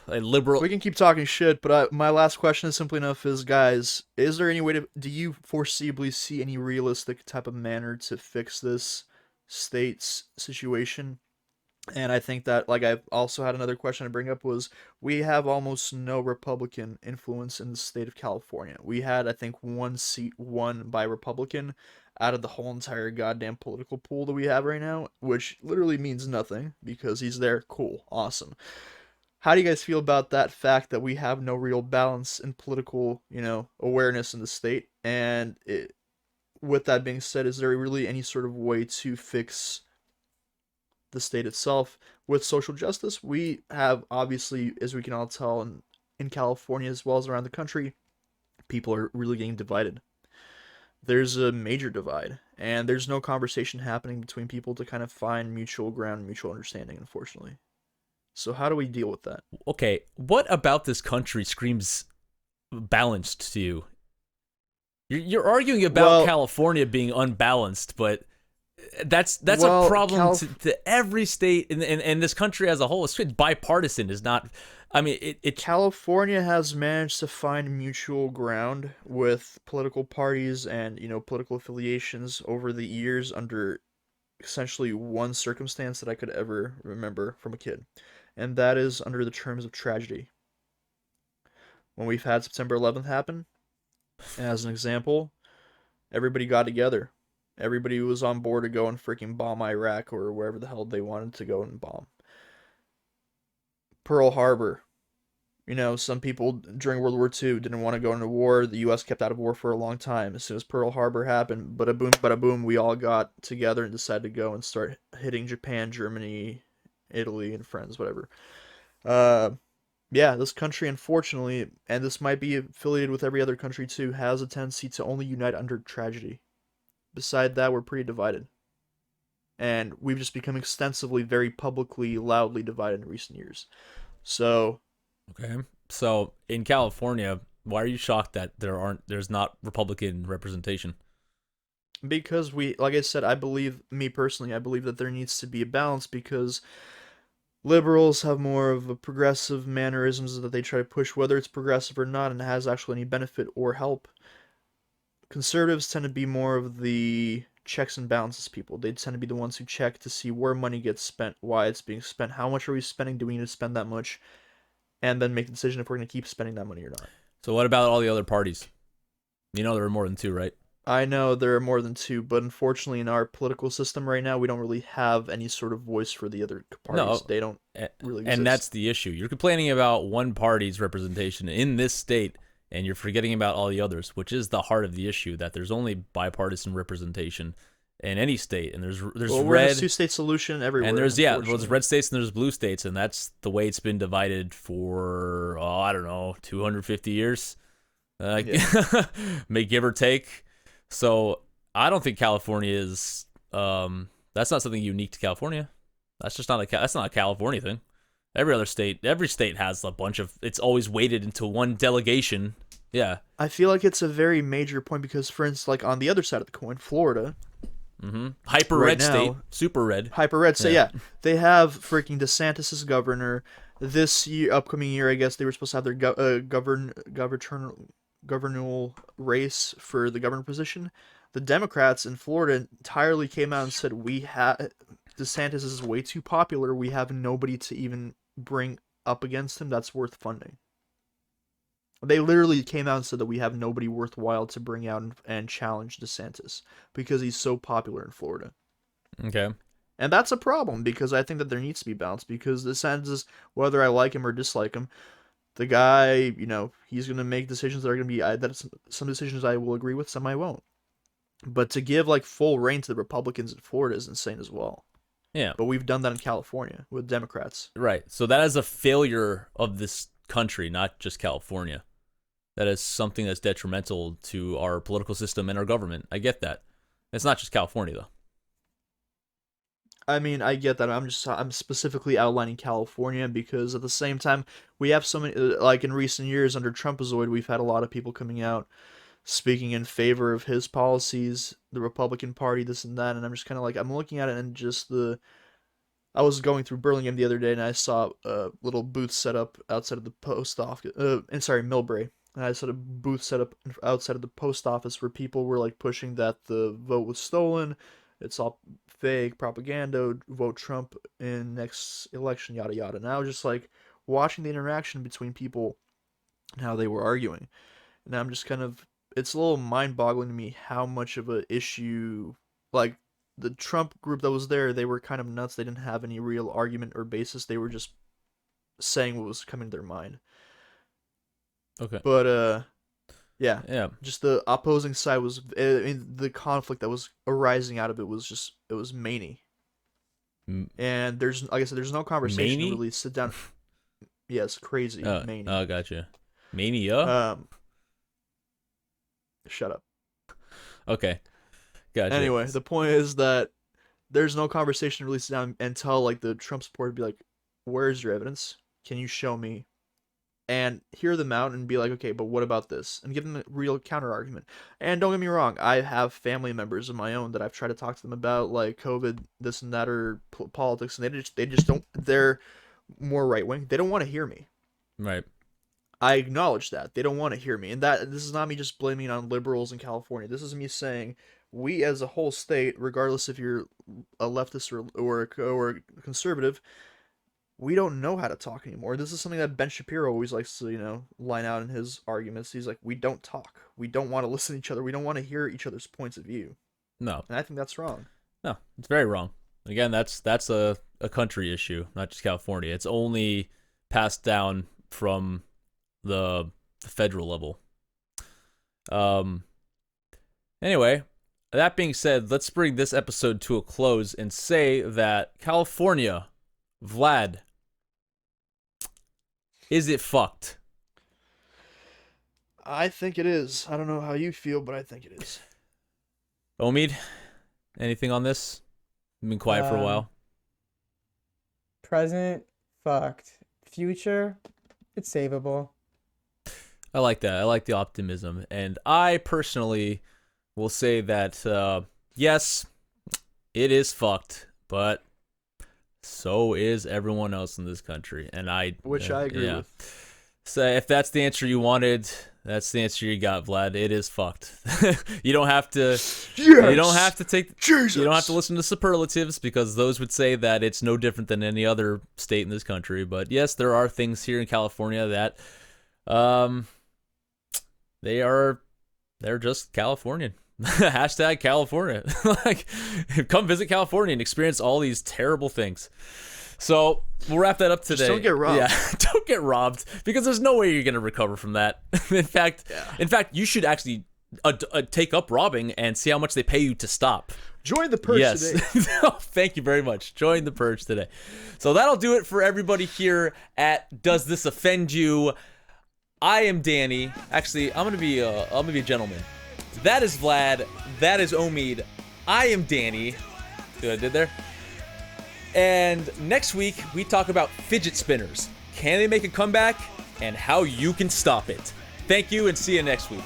liberal. We can keep talking shit, but my last question is simply enough: is guys, is there any way to? Do you foreseeably see any realistic type of manner to fix this state's situation? And I think that, like, I've also had another question to bring up was we have almost no Republican influence in the state of California. We had, I think, one seat won by Republican out of the whole entire goddamn political pool that we have right now, which literally means nothing because he's there. Cool, awesome. How do you guys feel about that fact that we have no real balance in political, awareness in the state? And with that being said, is there really any sort of way to fix the state itself with social justice? We have, obviously, as we can all tell, in California as well as around the country, people are really getting divided. There's a major divide, and there's no conversation happening between people to kind of find mutual ground, mutual understanding, unfortunately. So how do we deal with that? Okay, what about this country screams balanced to you? You're arguing about California being unbalanced, but that's a problem to every state in this country as a whole. It's bipartisan. Is not. I mean, California has managed to find mutual ground with political parties and political affiliations over the years under essentially one circumstance that I could ever remember from a kid, and that is under the terms of tragedy. When we've had September 11th happen, as an example, everybody got together. Everybody was on board to go and freaking bomb Iraq or wherever the hell they wanted to go and bomb. Pearl Harbor. Some people during World War II didn't want to go into war. The U.S. kept out of war for a long time. As soon as Pearl Harbor happened, bada boom, we all got together and decided to go and start hitting Japan, Germany, Italy, and friends, whatever. Yeah, this country, unfortunately, and this might be affiliated with every other country too, has a tendency to only unite under tragedy. Beside that, we're pretty divided. And we've just become extensively, very publicly, loudly divided in recent years. So... Okay. So, in California, why are you shocked that there's not Republican representation? Because like I said, I believe that there needs to be a balance because liberals have more of a progressive mannerisms that they try to push, whether it's progressive or not, and it has actually any benefit or help. Conservatives tend to be more of the checks and balances people. They tend to be the ones who check to see where money gets spent, why it's being spent, how much are we spending, do we need to spend that much, and then make the decision if we're going to keep spending that money or not. So what about all the other parties? There are more than two, right? I know there are more than two, but unfortunately in our political system right now, we don't really have any sort of voice for the other parties. No, they don't really exist. And that's the issue. You're complaining about one party's representation in this state, and you're forgetting about all the others, which is the heart of the issue, that there's only bipartisan representation in any state, and there's we're in a two-state solution everywhere. And there's red states and there's blue states, and that's the way it's been divided for 250 years, may give or take. So I don't think California is that's not something unique to California. That's just not a California thing. Every state has a bunch of. It's always weighted into one delegation. Yeah, I feel like it's a very major point because, for instance, like on the other side of the coin, Florida. Mm-hmm. Hyper red state, super red. Hyper red state, yeah. They have freaking DeSantis as governor. This upcoming year, I guess they were supposed to have their governor race for the governor position. The Democrats in Florida entirely came out and said DeSantis is way too popular. We have nobody to even bring up against him that's worth funding. They literally came out and said that we have nobody worthwhile to bring out and challenge DeSantis because he's so popular in Florida. Okay. And that's a problem because I think that there needs to be balance because DeSantis, whether I like him or dislike him, the guy, he's going to make decisions that are going to be, some decisions I will agree with, some I won't. But to give full reign to the Republicans in Florida is insane as well. Yeah. But we've done that in California with Democrats. Right. So that is a failure of this country, not just California. That is something that's detrimental to our political system and our government. I get that. It's not just California, though. I mean, I get that. I'm specifically outlining California because at the same time, we have so many, like in recent years under Trumpazoid, we've had a lot of people coming out speaking in favor of his policies, the Republican Party, this and that, and I'm just kind of like, I'm looking at it and just I was going through Burlingame the other day and I saw a little booth set up outside of the post office, Millbrae. And I saw a booth set up outside of the post office where people were like pushing that the vote was stolen, it's all fake propaganda, vote Trump in next election, yada yada. And I was just like watching the interaction between people and how they were arguing. And I'm just kind of, it's a little mind-boggling to me how much of a issue, like the Trump group that was there, they were kind of nuts. They didn't have any real argument or basis. They were just saying what was coming to their mind. Okay. But yeah, Yeah. just the opposing side was, I mean, the conflict that was arising out of it was just, it was many. And there's, like I said, there's no conversation to Many? really sit down. Yes, crazy, many. Oh, gotcha. Mania? Shut up. Okay. Gotcha. Anyway, the point is that there's no conversation to really sit down and tell like the Trump supporter be like, where's your evidence? Can you show me? And hear them out and be like, okay, but what about this? And give them a real counter argument. And don't get me wrong, I have family members of my own that I've tried to talk to them about like COVID, this and that, or politics, and they just don't. They're more right wing. They don't want to hear me. Right. I acknowledge that they don't want to hear me, and that this is not me just blaming on liberals in California. This is me saying we as a whole state, regardless if you're a leftist or a conservative, we don't know how to talk anymore. This is something that Ben Shapiro always likes to, line out in his arguments. He's like, we don't talk. We don't want to listen to each other. We don't want to hear each other's points of view. No. And I think that's wrong. No, it's very wrong. Again, that's a country issue, not just California. It's only passed down from the federal level. Anyway, that being said, let's bring this episode to a close and say that California, Vlad, is it fucked? I think it is. I don't know how you feel, but I think it is. Omid, anything on this? You've been quiet for a while. Present, fucked. Future, it's savable. I like that. I like the optimism. And I personally will say that, yes, it is fucked, but so is everyone else in this country. And Which I agree with. So if that's the answer you wanted, that's the answer you got, Vlad. It is fucked. You don't have to. Yes! You don't have to take. Jesus! You don't have to listen to superlatives because those would say that it's no different than any other state in this country. But yes, there are things here in California that, they're just Californian. Hashtag California. Like, come visit California and experience all these terrible things. So we'll wrap that up today. Just don't get robbed. Yeah, don't get robbed because there's no way you're gonna recover from that. In fact, you should actually take up robbing and see how much they pay you to stop. Join the purge today. Thank you very much. Join the purge today. So that'll do it for everybody here at Does This Offend You? I am Danny. Actually, I'm gonna be a gentleman. That is Vlad. That is Omid. I am Danny. See what I did there? And next week, we talk about fidget spinners. Can they make a comeback? And how you can stop it. Thank you, and see you next week.